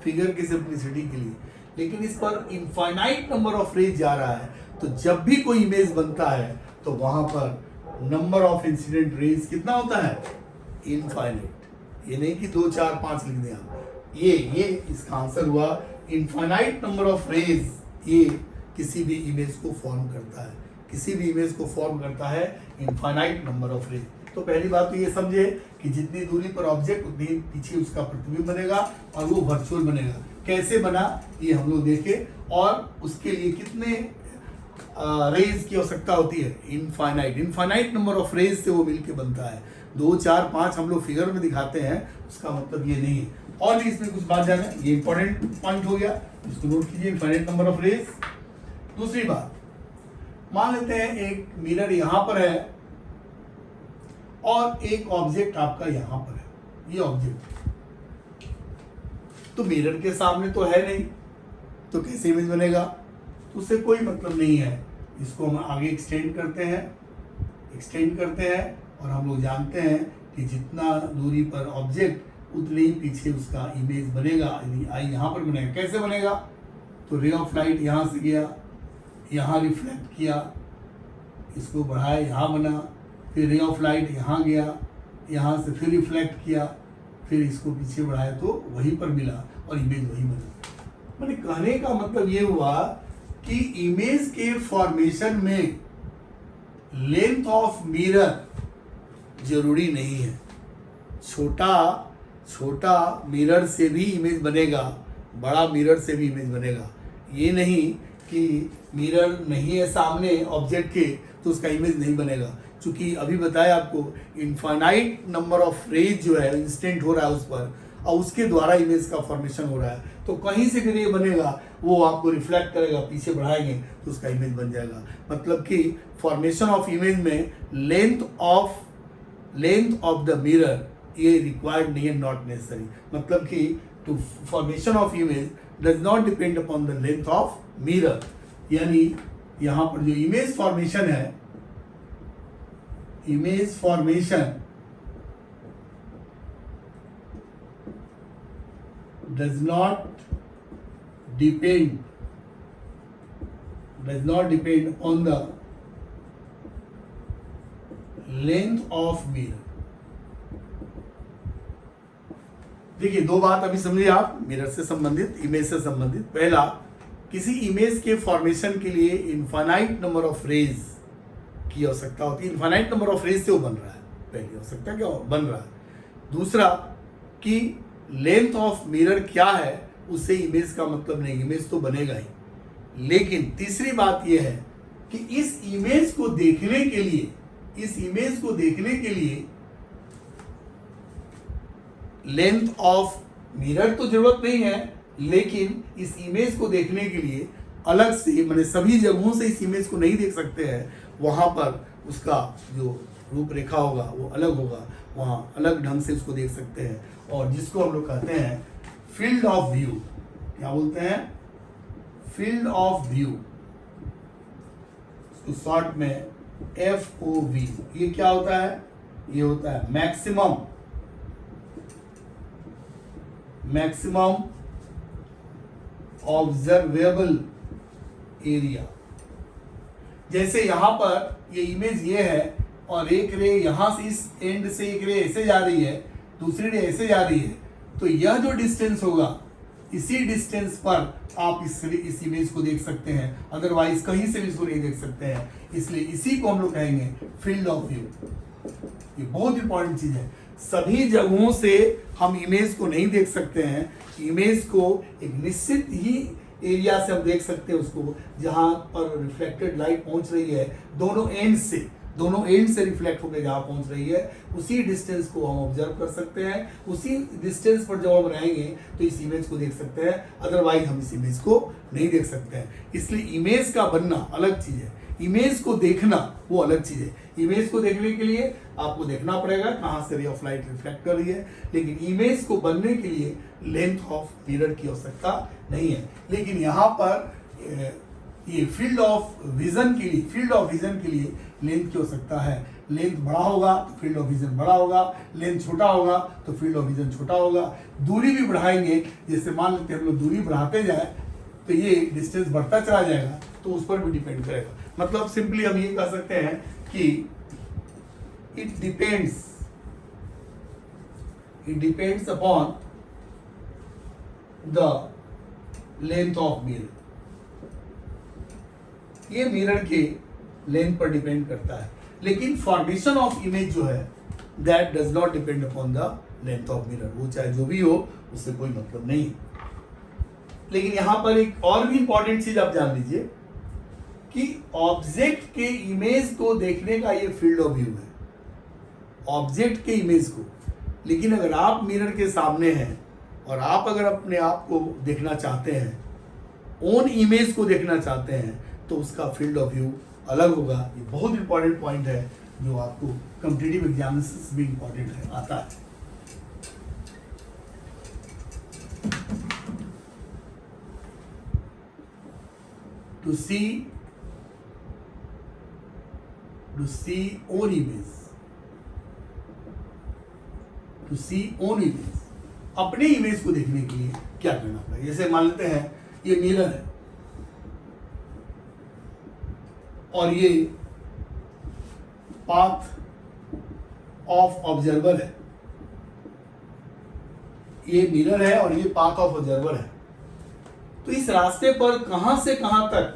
फिगर की सिंप्लिसिटी के लिए, लेकिन इस पर इनफाइनाइट नंबर ऑफ रेज जा रहा है। तो जब भी कोई इमेज बनता है तो वहां पर नंबर ऑफ इंसिडेंट रेज कितना होता है, इनफाइनाइट। ये नहीं कि 2, 4, 5 लिख दें आप, ये इसका आंसर हुआ इनफाइनाइट नंबर ऑफ रेज। ये किसी भी इमेज को फॉर्म करता है, किसी भी इमेज को फॉर्म करता है इनफाइनाइट नंबर ऑफ रेज। तो पहली बात तो ये समझे कि जितनी दूरी पर ऑब्जेक्ट उतनी पीछे उसका प्रतिबिंब बनेगा और वो वर्चुअल बनेगा। कैसे बना ये हम लोग देखे, और उसके लिए कितने रेज की आवश्यकता होती है, इनफाइनाइट नंबर ऑफ रेज से वो मिलके बनता है। 2, 4, 5 हम लोग फिगर में दिखाते हैं, उसका मतलब ये नहीं है। और भी इसमें कुछ बात जाने, ये इंपॉर्टेंट पॉइंट हो गया, इसको नोट कीजिए, इनफाइनाइट नंबर ऑफ रेज। दूसरी बात, मान लेते हैं एक मिरर यहां पर है और एक ऑब्जेक्ट आपका यहां पर है। ये ऑब्जेक्ट तो मिरर के सामने तो है नहीं, तो कैसे इमेज बनेगा, तो उससे कोई मतलब नहीं है। इसको हम आगे एक्सटेंड करते हैं और हम लोग जानते हैं कि जितना दूरी पर ऑब्जेक्ट उतने ही पीछे उसका इमेज बनेगा। यदि आई यहाँ पर बनेगा, कैसे बनेगा, तो रे ऑफ लाइट यहाँ से गया, यहाँ रिफ्लेक्ट किया, इसको बढ़ाया, यहाँ बना, फिर रे ऑफ लाइट यहाँ गया, यहाँ से फिर रिफ्लेक्ट किया, फिर इसको पीछे बढ़ाया तो वहीं पर मिला और इमेज वही बना। मैंने कहने का मतलब ये हुआ कि इमेज के फॉर्मेशन में लेंथ ऑफ मिरर जरूरी नहीं है। छोटा मिरर से भी इमेज बनेगा, बड़ा मिरर से भी इमेज बनेगा। ये नहीं कि मिरर नहीं है सामने ऑब्जेक्ट के तो उसका इमेज नहीं बनेगा। चूंकि अभी बताया आपको इनफाइनाइट नंबर ऑफ रेज जो है इंस्टेंट हो रहा है उस पर, और उसके द्वारा इमेज का फॉर्मेशन हो रहा है, तो कहीं से भी ये बनेगा वो आपको रिफ्लेक्ट करेगा, पीछे बढ़ाएंगे तो उसका इमेज बन जाएगा। मतलब कि फॉर्मेशन ऑफ इमेज में लेंथ ऑफ द मिरर ये रिक्वायर्ड नहीं है, नॉट नेसेसरी। मतलब कि to formation of image does not depend upon the length of mirror. यानी यहाँ पर जो इमेज फॉर्मेशन है, image formation does not depend on the length of mirror। देखिए, 2 बात अभी समझिए आप, मिरर से संबंधित, इमेज से संबंधित। पहला, किसी इमेज के फॉर्मेशन के लिए इनफाइनाइट नंबर ऑफ रेज की आवश्यकता होती है। इनफाइनाइट नंबर ऑफ रेज से वो बन रहा है, पहली आवश्यकता क्या बन रहा है। दूसरा कि लेंथ ऑफ मिरर क्या है उससे इमेज का मतलब नहीं, इमेज तो बनेगा ही। लेकिन तीसरी बात यह है कि इस इमेज को देखने के लिए लेंथ ऑफ मिरर तो जरूरत नहीं है, लेकिन इस इमेज को देखने के लिए अलग से, मैंने सभी जगहों से इस इमेज को नहीं देख सकते हैं, वहाँ पर उसका जो रूपरेखा होगा वो अलग होगा, वहाँ अलग ढंग से उसको देख सकते हैं, और जिसको हम लोग कहते हैं फील्ड ऑफ व्यू। क्या बोलते हैं? फील्ड ऑफ व्यू, तो शॉर्ट में FOV। ये क्या होता है? ये होता है मैक्सिमम ऑब्जर्वेबल एरिया। जैसे यहां पर ये इमेज ये है और एक रे यहां से, इस एंड से एक रे ऐसे जा रही है, दूसरी रे ऐसे जा रही है, तो यह जो डिस्टेंस होगा, इसी डिस्टेंस पर आप इस इमेज को देख सकते हैं, अदरवाइज कहीं से भी इसको नहीं देख सकते हैं। इसलिए इसी को हम लोग कहेंगे फील्ड ऑफ व्यू। ये बहुत इंपॉर्टेंट चीज है। सभी जगहों से हम इमेज को नहीं देख सकते हैं। इमेज को एक निश्चित ही एरिया से हम देख सकते हैं, उसको जहां पर रिफ्लेक्टेड लाइट पहुंच रही है, दोनों एंड से रिफ्लेक्ट होकर जहां पहुंच रही है, उसी डिस्टेंस को हम ऑब्जर्व कर सकते हैं। उसी डिस्टेंस पर जब हम रहेंगे तो इस इमेज को देख सकते हैं, अदरवाइज हम इस इमेज को नहीं देख सकते हैं। इसलिए इमेज का बनना अलग चीज है, इमेज को देखना वो अलग चीज है। इमेज को देखने के लिए आपको देखना पड़ेगा कहाँ से रे ऑफ लाइट रिफ्लेक्ट कर रही है, लेकिन इमेज को बनने के लिए लेंथ ऑफ मिरर की आवश्यकता नहीं है। लेकिन यहाँ पर ये फील्ड ऑफ विजन के लिए लेंथ की आवश्यकता है। लेंथ बड़ा होगा तो फील्ड ऑफ विजन बड़ा होगा, लेंथ छोटा होगा तो फील्ड ऑफ विजन छोटा होगा। दूरी भी बढ़ाएंगे, जैसे मान लेते हैं हम लोग दूरी बढ़ाते जाए तो ये डिस्टेंस बढ़ता चला जाएगा, तो उस पर भी डिपेंड करेगा। मतलब सिंपली हम ये कह सकते हैं कि it depends upon the length of mirror. ये मिरर के लेंथ पर डिपेंड करता है, लेकिन फॉर्मेशन ऑफ इमेज जो है that does not depend upon the length of mirror. वो चाहे जो भी हो, उससे कोई मतलब नहीं। लेकिन यहां पर एक और भी इंपॉर्टेंट चीज आप जान लीजिए कि ऑब्जेक्ट के इमेज को देखने का ये फील्ड ऑफ व्यू है, ऑब्जेक्ट के इमेज को। लेकिन अगर आप मिरर के सामने हैं और आप अगर अपने आप को देखना चाहते हैं, ओन इमेज को देखना चाहते हैं, तो उसका फील्ड ऑफ व्यू अलग होगा। ये बहुत इंपॉर्टेंट पॉइंट है जो आपको कॉम्पिटिटिव एग्जामिनेशंस भी इंपॉर्टेंट है, आता है। To see own image, to see own image, अपने इमेज को देखने के लिए क्या करना पड़ेगा। जैसे मान लेते हैं ये मिरर है और ये पाथ ऑफ ऑब्जर्वर है, ये मिरर है और ये पाथ ऑफ ऑब्जर्वर है। तो इस रास्ते पर कहां से कहां तक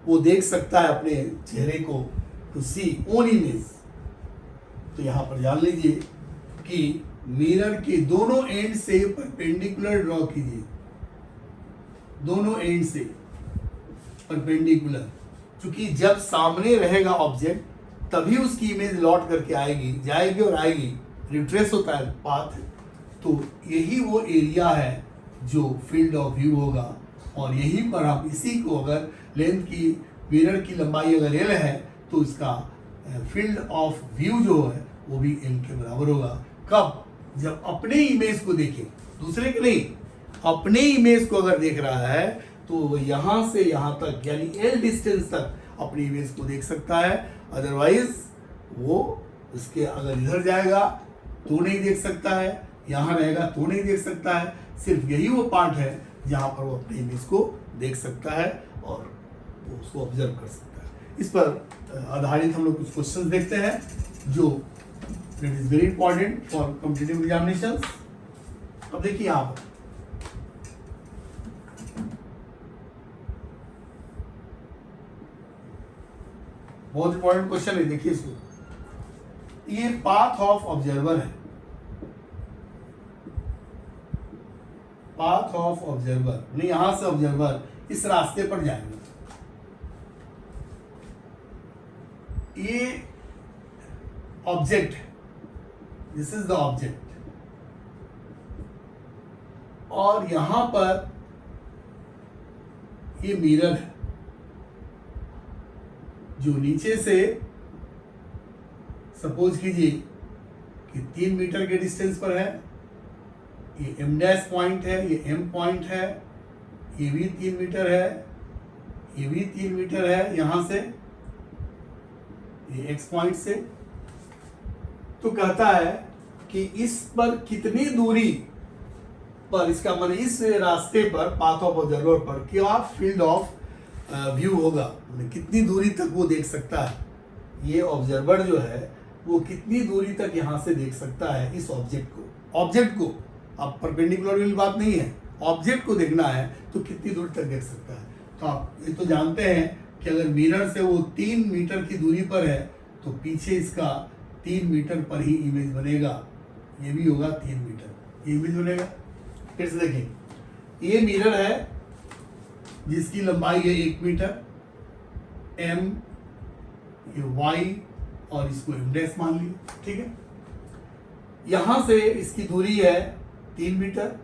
वो देख सकता है अपने चेहरे को, टू सी ओन इमेज। तो यहां पर जान लीजिए कि मिरर के दोनों एंड से परपेंडिकुलर ड्रॉ कीजिए, दोनों एंड से परपेंडिकुलर, क्योंकि जब सामने रहेगा ऑब्जेक्ट तभी उसकी इमेज लौट करके आएगी, जाएगी और आएगी, रिट्रेस होता है पाथ। तो यही वो एरिया है जो फील्ड ऑफ व्यू होगा, और यहीं पर हम इसी को, अगर लेंथ की मिरर की लंबाई अगर L है तो इसका फील्ड ऑफ व्यू जो है वो भी L के बराबर होगा। कब? जब अपने इमेज को देखे, दूसरे के नहीं, अपने इमेज को अगर देख रहा है तो यहां से यहां तक यानी L डिस्टेंस तक अपनी इमेज को देख सकता है। अदरवाइज वो उसके अगर इधर जाएगा तो नहीं देख सकता है, यहां रहेगा तो नहीं देख सकता है। सिर्फ यही वो पार्ट है जहां पर वो अपने इमेज को देख सकता है और वो उसको ऑब्जर्व कर सकता है। इस पर आधारित हम लोग कुछ क्वेश्चन देखते हैं जो it is very important for competitive examinations. अब देखिए यहां पर बहुत इंपॉर्टेंट क्वेश्चन है, देखिए इसको। ये पाथ ऑफ ऑब्जर्वर है, पाथ ऑफ ऑब्जर्वर नहीं, यहां से ऑब्जर्वर इस रास्ते पर जाएंगे। ये object, this is the object, और यहां पर ये मिरर है जो नीचे से सपोज कीजिए कि 3 मीटर के डिस्टेंस पर है। ये एम डैश पॉइंट है, ये एम पॉइंट है, ये भी 3 मीटर है, ये भी 3 मीटर है यहां से, ये एक्स पॉइंट से। तो कहता है कि इस पर कितनी दूरी पर, इसका मतलब इस रास्ते पर, पाथ ऑफ ऑब्जर्वर पर क्या फील्ड ऑफ व्यू होगा, कितनी दूरी तक वो देख सकता है। ये ऑब्जर्वर जो है वो कितनी दूरी तक यहाँ से देख सकता है इस ऑब्जेक्ट को। अब परपेंडिकुलर वाली बात नहीं है, ऑब्जेक्ट को देखना है तो कितनी दूरी तक देख सकता है। तो आप ये तो जानते हैं कि अगर मिरर से वो 3 मीटर की दूरी पर है तो पीछे इसका 3 मीटर पर ही इमेज बनेगा। ये भी होगा 3 मीटर, ये इमेज बनेगा। फिर से देखिए, ये मिरर है जिसकी लंबाई है 1 मीटर, एम, ये वाई, और इसको एम डैश मान लिया, ठीक है। यहां से इसकी दूरी है 3 मीटर,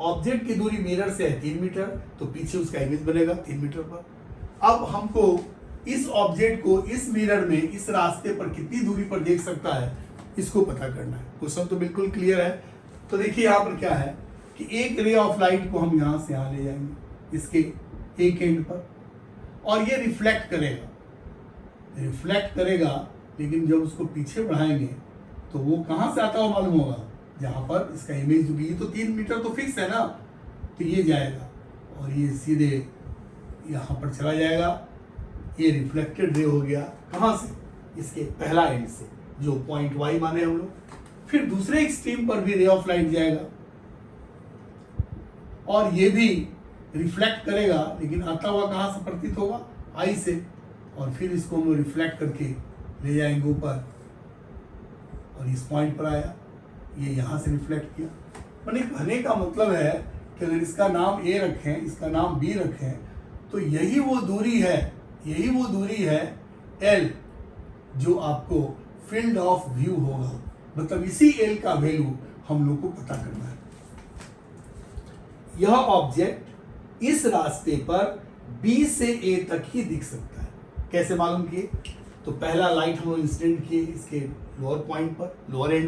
ऑब्जेक्ट की दूरी मिरर से है 3 मीटर, तो पीछे उसका इमेज बनेगा 3 मीटर पर। अब हमको इस ऑब्जेक्ट को इस मिरर में इस रास्ते पर कितनी दूरी पर देख सकता है इसको पता करना है। क्वेश्चन तो बिल्कुल क्लियर है। तो देखिए यहाँ पर क्या है कि एक रे ऑफ लाइट को हम यहाँ से यहाँ ले जाएंगे इसके एक एंड पर, और ये रिफ्लेक्ट करेगा, लेकिन जब उसको पीछे बढ़ाएंगे तो वो कहाँ से आता हुआ मालूम होगा, जहाँ पर इसका इमेज जो भी, तो 3 मीटर तो फिक्स है ना, तो ये जाएगा और ये सीधे यहाँ पर चला जाएगा। ये रिफ्लेक्टेड रे हो गया, कहाँ से, इसके पहला एंड से, जो पॉइंट वाई माने हम लोग। फिर दूसरे एक्सट्रीम पर भी रे ऑफ लाइट जाएगा और ये भी रिफ्लेक्ट करेगा, लेकिन आता हुआ कहाँ से प्रतीत होगा, आई से, और फिर इसको हम रिफ्लेक्ट करके ले जाएंगे ऊपर और इस पॉइंट पर आया, ये यहाँ से रिफ्लेक्ट किया। मैंने कहने का मतलब है कि अगर इसका नाम ए रखें, इसका नाम बी रखें, तो यही वो दूरी है एल, जो आपको फील्ड ऑफ व्यू होगा। मतलब इसी एल का वैल्यू हम लोग को पता करना है। यह ऑब्जेक्ट इस रास्ते पर बी से ए तक ही दिख सकता है। कैसे मालूम किए, तो पहला लाइट हम लोग इंसिडेंट किए इसके लोअर एंड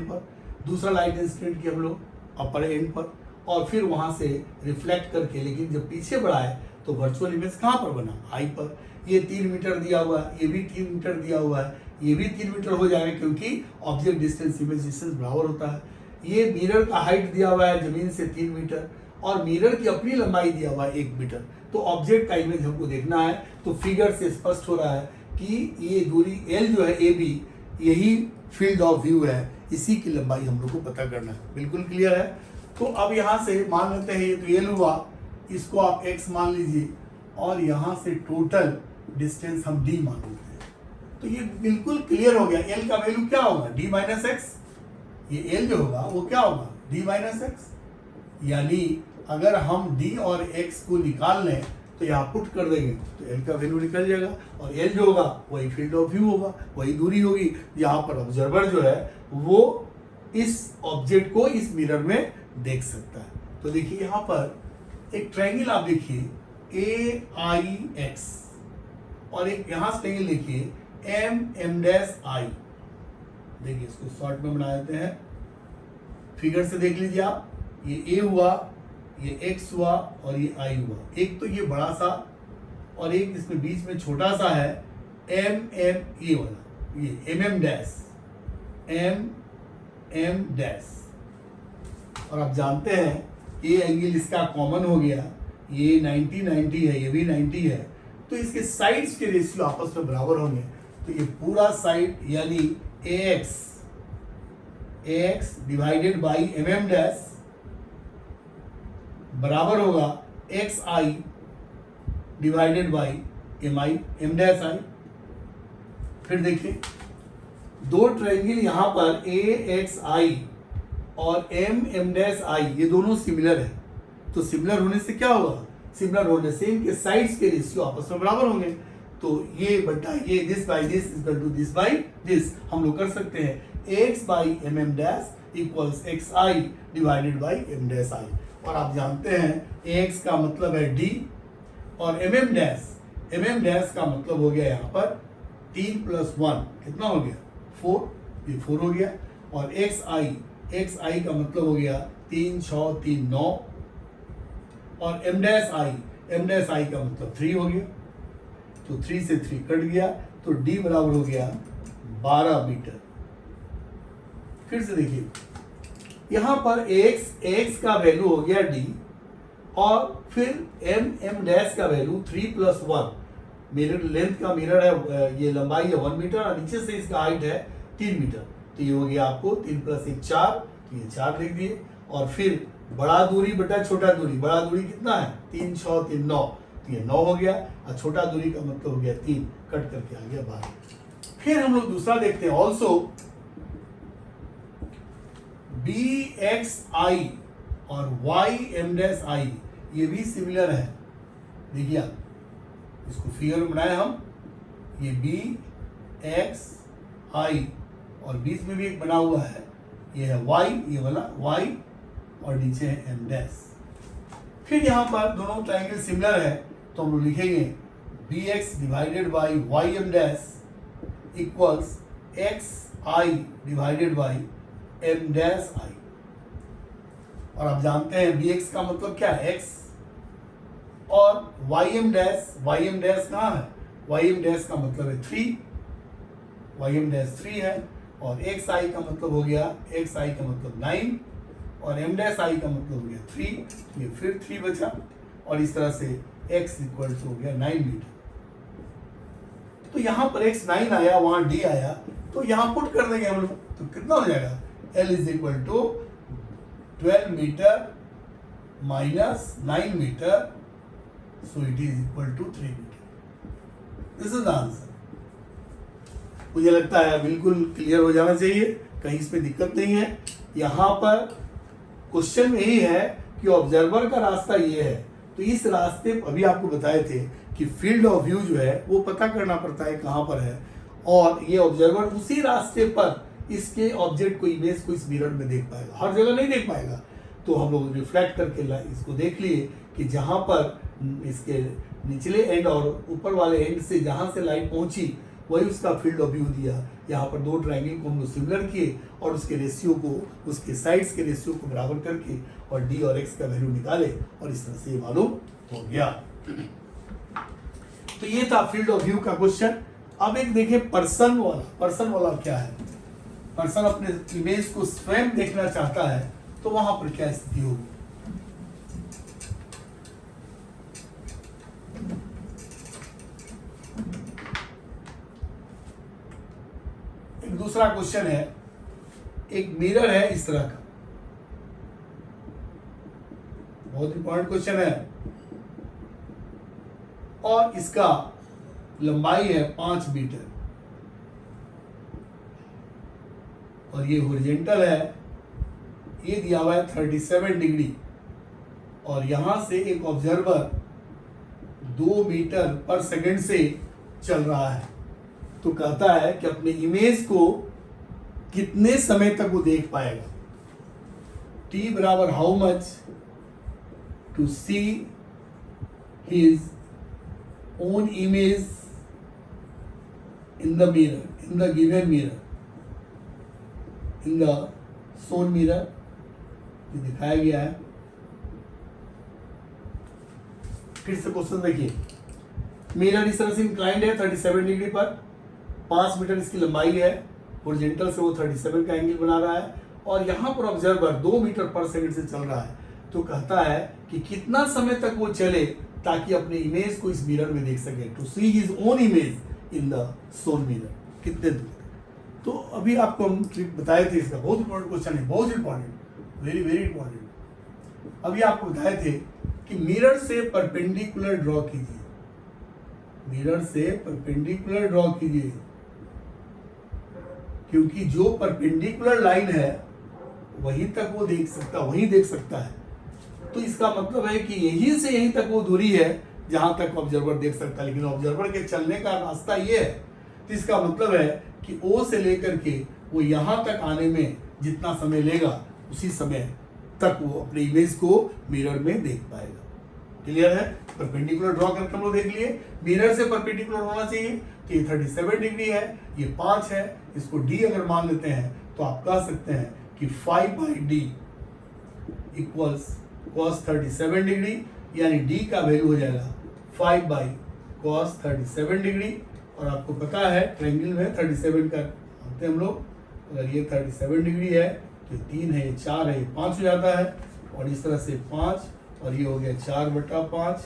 पर, दूसरा लाइट इंसिडेंट किया हम लोग अपर एंड पर, और फिर वहां से रिफ्लेक्ट करके, लेकिन जब पीछे बढ़ाए तो वर्चुअल इमेज कहाँ पर बना, आई पर। ये 3 मीटर दिया हुआ है, ये भी 3 मीटर दिया हुआ है, ये भी 3 मीटर हो जाएगा क्योंकि ऑब्जेक्ट डिस्टेंस इमेज डिस्टेंस बराबर होता है। ये मिरर का हाइट दिया हुआ है जमीन से 3 मीटर, और मिरर की अपनी लंबाई दिया हुआ है 1 मीटर। तो ऑब्जेक्ट का इमेज हमको देखना है, तो फिगर से स्पष्ट हो रहा है कि ये दूरी एल जो है ए बी, यही फील्ड ऑफ व्यू है, इसी की लंबाई हम लोग को पता करना है। बिल्कुल क्लियर है। तो अब यहाँ से मान लेते हैं ये तो एल हुआ, इसको आप एक्स मान लीजिए, और यहाँ से टोटल डिस्टेंस हम डी मान लेते हैं। तो ये बिल्कुल क्लियर हो गया, एल का वैल्यू क्या होगा, डी माइनस एक्स। ये एल जो होगा वो क्या होगा, डी माइनस एक्स। यानी अगर हम डी और एक्स को निकाल लें तो यहाँ पुट कर देंगे तो एल का वैल्यू निकल जाएगा, और एल जो होगा वही फील्ड ऑफ व्यू होगा, वही दूरी होगी यहाँ पर ऑब्जर्वर जो है वो इस ऑब्जेक्ट को इस मिरर में देख सकता है। तो देखिए यहाँ पर एक ट्रायंगल आप देखिए ए आई एक्स, और एक यहाँ से ट्रायंगल देखिए एम एम डैश आई। देखिए इसको शॉर्ट में बना देते हैं, फिगर से देख लीजिए आप, ये ए हुआ, ये x हुआ, और ये i हुआ। एक तो ये बड़ा सा और एक इसमें बीच में छोटा सा है एम एम ए वाला, ये M M dash, M M dash. और आप जानते हैं ये एंगल इसका कॉमन हो गया, ये 90 है, ये भी 90 है, तो इसके साइड्स के रेशियो आपस में बराबर होंगे। तो ये पूरा साइड यानी ax divided by M M dash बराबर होगा xi divided by mi m dash i। फिर देखिए दो ट्रायंगल यहां पर axi और m डैश i, ये दोनों सिमिलर है। तो सिमिलर होने से क्या होगा, सिमिलर होने से इनके साइड्स के रेशियो आपस में बराबर होंगे। तो ये बटा ये, this by this equal to this by this, हम लोग कर सकते हैं x by M M dash equals xi divided by m dash i। और आप जानते हैं AX का मतलब है D, और mm डैश का मतलब हो गया यहाँ पर 3 + 1 कितना हो गया 4, ये 4 हो गया। और XI का मतलब हो गया 3 6 3 9, और M डैश I का मतलब 3 हो गया, तो 3 से 3 कट गया, तो D बराबर हो गया 12 मीटर। फिर से देखिए यहाँ पर AX का वैल्यू हो गया D, और फिर M डैश का वैल्यू 3 + 1, मिरर लेंथ का मिरर है, ये लंबाई है 1 मीटर और नीचे से इसका हाइट है 3 मीटर, तो ये हो गया आपको 3 + 1 4, तो ये 4 लिख दिए। और फिर बड़ा दूरी बटा छोटा दूरी, बड़ा दूरी कितना है 3 6 3 9, तो ये 9 हो गया, और छोटा दूरी का मतलब हो गया 3, कट करके आ गया 12। फिर हम लोग दूसरा देखते हैं, ऑल्सो BXI और YM' ये भी सिमिलर है। देखिए आप इसको फिगर में बनाए हम, ये BXI और बीच में भी एक बना हुआ है, ये है Y, ये वाला Y, और नीचे है M'। फिर यहाँ पर दोनों ट्राइंगल सिमिलर है, तो हम लोग लिखेंगे BX divided by YM' equals XI divided by M'। और आप जानते हैं BX का मतलब क्या है X, और YM' कहाँ है, YM' का मतलब है 3, YM' 3 है, और XI का मतलब हो गया, XI का मतलब 9, और M' का मतलब हो गया 3, ये फिर 3 बचा, और इस तरह से X इक्वल टू हो गया 9 मीटर। तो यहाँ पर X 9 आया, वहाँ D आया, तो यहाँ पुट कर देंगे हम लोग, तो कितना हो जाएगा L equal to 12 metre minus 9 metre, so it is equal to 3 metre. This is the answer. मुझे लगता है बिल्कुल क्लियर हो जाना चाहिए, कहीं इसमें दिक्कत नहीं है। यहाँ पर क्वेश्चन यही है कि ऑब्जर्वर का रास्ता ये है, तो इस रास्ते अभी आपको बताए थे कि फील्ड ऑफ व्यू जो है वो पता करना पड़ता है कहाँ पर है, और ये ऑब्जर्वर उसी रास्ते पर इसके ऑब्जेक्ट को, इमेज को इस मिरर में देख पाएगा, हर जगह नहीं देख पाएगा। तो हम लोग रिफ्लेक्ट करके इसको देख लिए कि जहाँ पर इसके निचले एंड और ऊपर वाले एंड से जहाँ से लाइट पहुँची वही उसका फील्ड ऑफ व्यू दिया। यहाँ पर दो ट्रायंगल को हम लोग सिमिलर किए और उसके रेशियो को, उसके साइड्स के रेशियो को बराबर करके और डी और एक्स का वैल्यू निकाले, और इस तरह से ये मालूम हो गया। तो ये था फील्ड ऑफ व्यू का क्वेश्चन। अब एक देखें पर्सन वाला क्या है। पर्सन अपने इमेज को स्वयं देखना चाहता है, तो वहां पर क्या स्थिति होगी। एक दूसरा क्वेश्चन है, एक मिरर है इस तरह का, बहुत इंपॉर्टेंट क्वेश्चन है, और इसका लंबाई है 5 मीटर और ये हॉरिजॉन्टल है, ये दिया हुआ है 37 डिग्री, और यहां से एक ऑब्जर्वर 2 मीटर पर सेकंड से चल रहा है। तो कहता है कि अपने इमेज को कितने समय तक वो देख पाएगा। T बराबर how much to see his own image in the mirror, in the given mirror, in the shown mirror, ये दिखाया गया है। फिर से क्वेश्चन देखिए, मिरर इस तरह से इंक्लाइंड है 37 डिग्री पर, 5 मीटर इसकी लंबाई है, हॉरिजॉन्टल से वो 37 का एंगल बना रहा है, और यहाँ पर ऑब्जर्वर 2 मीटर पर सेकंड से चल रहा है। तो कहता है कि कितना समय तक वो चले ताकि अपने इमेज को इस मिरर में देख सके, to see his own image in the shown mirror, कितने दूर। तो अभी आपको हम ट्रिक बताए थे, इसका बहुत इंपॉर्टेंट क्वेश्चन है, बहुत इंपॉर्टेंट, वेरी वेरी इंपॉर्टेंट। अभी आपको बताए थे कि मिरर से परपेंडिकुलर ड्रॉ कीजिए, मिरर से परपेंडिकुलर ड्रॉ कीजिए, क्योंकि जो परपेंडिकुलर लाइन है वहीं तक वो देख सकता, वहीं देख सकता है। तो इसका मतलब है कि यहीं से यहीं तक वो दूरी है जहां तक ऑब्जर्वर देख सकता है, लेकिन ऑब्जर्वर के चलने का रास्ता ये है। तो इसका मतलब है कि O से लेकर के वो यहां तक आने में जितना समय लेगा उसी समय तक वो अपने इमेज को मिरर में देख पाएगा। क्लियर है? परपेंडिकुलर ड्रॉ करके हम लोग देख लिए, मिरर से परपेंडिकुलर होना चाहिए। तो ये 37 डिग्री है, ये 5 है, इसको d अगर मान लेते हैं तो आप कह सकते हैं कि 5/d इक्वल्स cos 37 डिग्री, यानी d का वैल्यू हो जाएगा 5/cos 37 डिग्री। और आपको पता है ट्रायंगल में 37 का मानते हैं हम लोग, अगर ये 37 डिग्री है तो 3 है, ये 4 है, ये 5 हो जाता है। और इस तरह से 5 और ये हो गया 4/5,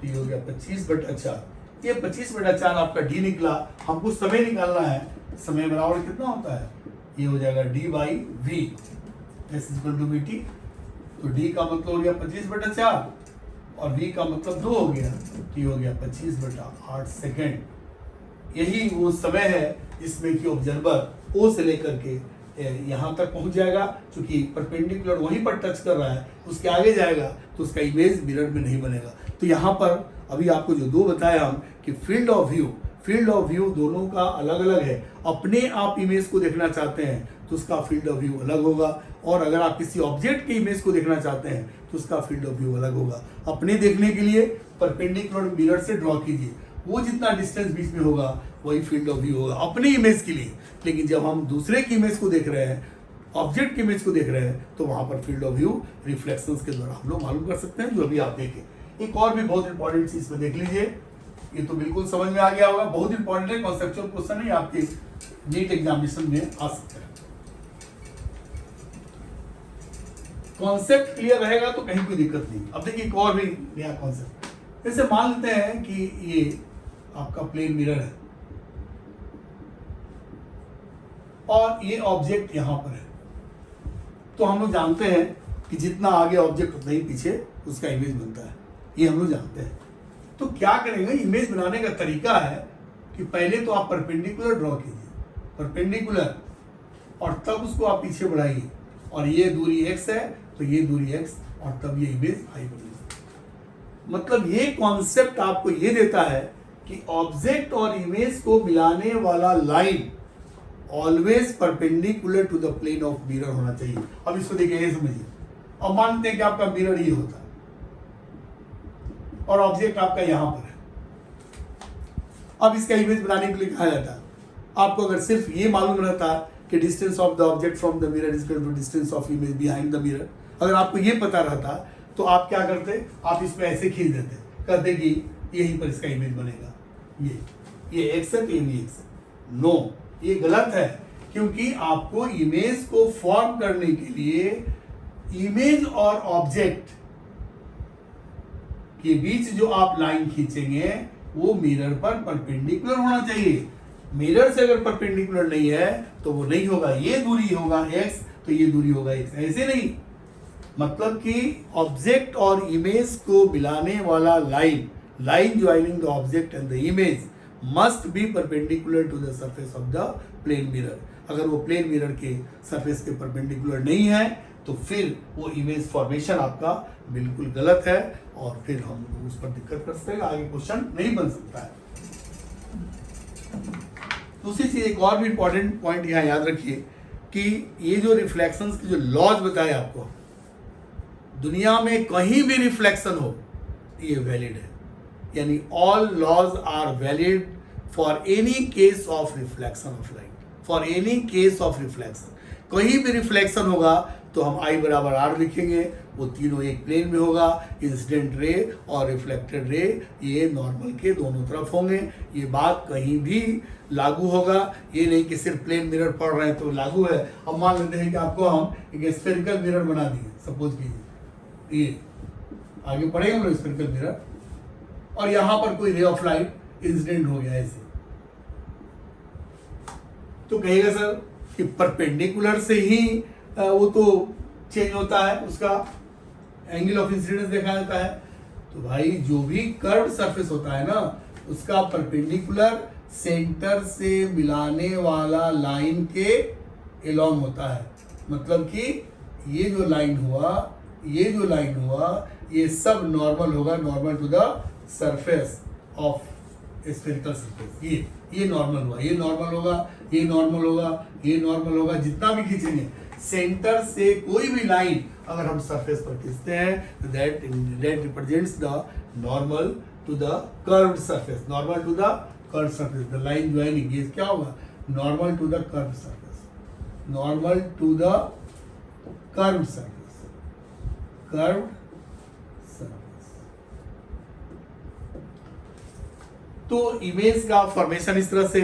तो ये हो गया 25/4। ये 25/4 आपका डी निकला। हमको समय निकालना है, समय बराबर कितना होता है, ये हो जाएगा d/v s=dt। तो d का मतलब हो गया 25/4 और v का मतलब 2 हो गया, तो ये हो गया 25/8 सेकेंड। यही वो समय है जिसमें कि ऑब्जर्वर O से लेकर के यहाँ तक पहुंच जाएगा। चूंकि परपेंडिकुलर वहीं पर टच कर रहा है, उसके आगे जाएगा तो उसका इमेज मिरर में नहीं बनेगा। तो यहाँ पर अभी आपको जो दो बताया हम कि फील्ड ऑफ व्यू दोनों का अलग अलग है। अपने आप इमेज को देखना चाहते हैं तो उसका फील्ड ऑफ व्यू अलग होगा, और अगर आप किसी ऑब्जेक्ट के इमेज को देखना चाहते हैं तो उसका फील्ड ऑफ व्यू अलग होगा। अपने देखने के लिए परपेंडिकुलर मिरर से ड्रॉ कीजिए, वो जितना डिस्टेंस बीच में होगा वही फील्ड ऑफ व्यू होगा अपने इमेज के लिए। लेकिन जब हम दूसरे की इमेज को देख रहे हैं, ऑब्जेक्ट की इमेज को देख रहे हैं, तो वहां पर फील्ड ऑफ व्यू रिफ्लेक्शंस के द्वारा हम लोग मालूम कर सकते हैं, जो अभी आप देखें। एक और भी बहुत इंपॉर्टेंट चीज में देख लीजिए, ये तो बिल्कुल समझ में आ गया होगा, बहुत इंपॉर्टेंट है, कॉन्सेप्चुअल क्वेश्चन है, आपके नीट एग्जामिनेशन में आ सकता है। कॉन्सेप्ट क्लियर रहेगा तो कहीं कोई दिक्कत नहीं। अब देखिए एक और भी नया कॉन्सेप्ट, जैसे मान लेते हैं कि ये आपका प्लेन मिरर है और ये ऑब्जेक्ट यहां पर है, तो हम लोग जानते हैं कि जितना आगे ऑब्जेक्ट उतना ही पीछे उसका इमेज बनता है, ये हम लोग जानते हैं। तो क्या करेंगे, इमेज बनाने का तरीका है कि पहले तो आप परपेंडिकुलर ड्रॉ कीजिए, परपेंडिकुलर, और तब उसको आप पीछे बढ़ाइए, और ये दूरी x है तो ये दूरी x, और तब ये इमेज आई बनेगी। मतलब ये कॉन्सेप्ट आपको ये देता है कि ऑब्जेक्ट और इमेज को मिलाने वाला line always perpendicular to the plane of mirror होना चाहिए। अब इसको देखिए, ये समझिए। अब मानते हैं कि आपका मिरर ये होता है और ऑब्जेक्ट आपका यहां पर है। अब इसका इमेज बनाने के लिए कहा जाता है, आपको अगर सिर्फ ये मालूम रहता कि distance of the object from the mirror is equal to distance of image behind the mirror, अगर आपको ये पता रहता तो आप क्या करते, आप इसमें ऐसे खींच देते, कहते कि यहीं पर इसका इमेज बनेगा, ये एक्स है तो ये भी एक्स है। नो, ये गलत है, क्योंकि आपको इमेज को फॉर्म करने के लिए इमेज और ऑब्जेक्ट के बीच जो आप लाइन खींचेंगे वो मिरर पर परपेंडिकुलर होना चाहिए। मिरर से अगर परपेंडिकुलर नहीं है तो वो नहीं होगा। ये दूरी होगा x तो ये दूरी होगा x, ऐसे नहीं। मतलब कि ऑब्जेक्ट और इमेज को मिलाने वाला line joining the object and the image must be perpendicular to the surface of the plane mirror. अगर वो प्लेन मिरर के सरफेस के परपेंडिकुलर नहीं है तो फिर वो इमेज फॉर्मेशन आपका बिल्कुल गलत है, और फिर हम उस पर दिक्कत कर सकते हैं, आगे क्वेश्चन नहीं बन सकता है। दूसरी चीज, एक और भी इंपॉर्टेंट पॉइंट यहाँ याद रखिए कि ये जो रिफ्लेक्शंस के जो लॉज बताए आपको, दुनिया में कहीं भी रिफ्लेक्शन हो ये वैलिड है, यानी all laws are valid for any case of reflection of light, for any case of reflection. कहीं भी रिफ्लेक्शन होगा तो हम I बराबर R लिखेंगे, वो तीनों एक प्लेन में होगा, इंसिडेंट रे और रिफ्लेक्टेड रे ये नॉर्मल के दोनों तरफ होंगे। ये बात कहीं भी लागू होगा, ये नहीं कि सिर्फ प्लेन मिरर पढ़ रहे हैं तो लागू है। अब मान लेते हैं कि आपको हम एक स्फेरिकल मिरर बना दिए, सपोज कीजिए, ये आगे पढ़ेंगे हम लोग स्फेरिकल मिरर, और यहाँ पर कोई रे ऑफ लाइट इंसिडेंट हो गया ऐसे, तो कहेगा सर कि परपेंडिकुलर से ही वो तो चेंज होता है, उसका एंगल ऑफ इंसिडेंस देखा जाता है। तो भाई जो भी कर्व सरफेस होता है ना, उसका परपेंडिकुलर सेंटर से मिलाने वाला लाइन के एलोंग होता है। मतलब कि ये जो लाइन हुआ, ये सब नॉर्मल होगा, normal to the surface of spherical surface. ये नॉर्मल हुआ, ये नॉर्मल होगा, ये नॉर्मल होगा, ये नॉर्मल होगा, जितना भी खींचेंगे सेंटर से कोई भी लाइन अगर हम सरफेस पर खींचते हैं that represents the normal to the curved surface, normal to the curved surface, the line joining, ये क्या होगा, normal to the curved surface, normal to the curved surface, curved surface. तो इमेज का फॉर्मेशन इस तरह से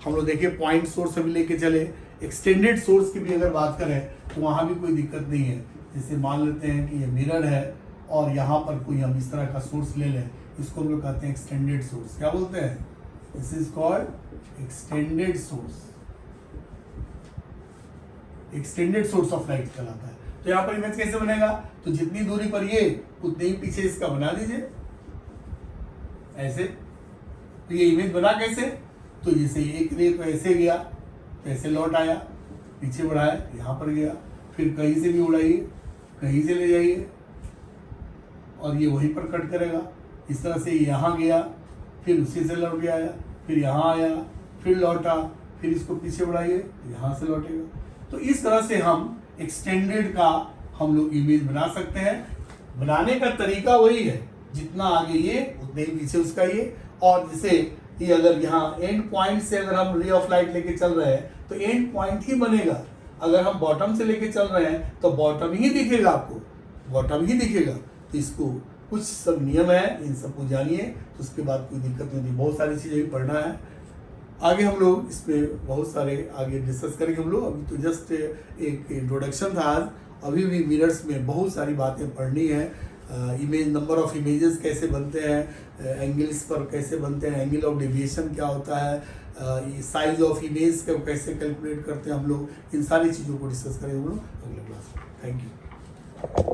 हम लोग देखिए, पॉइंट सोर्स अभी लेके चले, एक्सटेंडेड सोर्स की भी अगर बात करें तो वहां भी कोई दिक्कत नहीं है। जैसे मान लेते हैं कि ये मिरर है और यहाँ पर कोई हम इस तरह का सोर्स ले लें, इसको हम लोग कहते हैं एक्सटेंडेड सोर्स। क्या बोलते हैं, this is called extended source, extended source of light कहलाता है। तो यहाँ पर इमेज कैसे बनेगा, तो जितनी दूरी पर ये उतने ही पीछे इसका बना दीजिए ऐसे। तो ये इमेज बना कैसे, तो जैसे एक रे तो ऐसे गया, तो ऐसे लौट आया, पीछे बढ़ाया, यहाँ पर गया, फिर कहीं से भी उड़ाइए, कहीं से ले जाइए और ये वहीं पर कट करेगा। इस तरह से यहाँ गया, फिर उसी से लौट के आया, फिर यहाँ आया, फिर लौटा, फिर इसको पीछे बढ़ाइए, यहाँ से लौटेगा। तो इस तरह से हम एक्सटेंडेड का हम लोग इमेज बना सकते हैं। बनाने का तरीका वही है, जितना आगे ये उतने ही पीछे उसका ये। और जैसे ये अगर यहाँ एंड पॉइंट से अगर हम रे ऑफ लाइट लेके चल रहे हैं तो एंड पॉइंट ही बनेगा। अगर हम बॉटम से लेके चल रहे हैं तो बॉटम ही दिखेगा, आपको बॉटम ही दिखेगा। तो इसको कुछ सब नियम है, इन सबको जानिए, तो उसके बाद कोई दिक्कत नहीं होती। बहुत सारी चीज़ें भी पढ़ना है, आगे हम लोग इस पर बहुत सारे आगे डिस्कस करेंगे हम लोग। अभी तो जस्ट एक इंट्रोडक्शन था आज, अभी भी मिरर्स में बहुत सारी बातें पढ़नी है। इमेज, नंबर ऑफ इमेजेस कैसे बनते हैं, एंगल्स पर कैसे बनते हैं, एंगल ऑफ डेविएशन क्या होता है, साइज ऑफ इमेज को कैसे कैलकुलेट करते हैं हम लोग, इन सारी चीज़ों को डिस्कस करेंगे हम लोग अगले क्लास में। Thank you.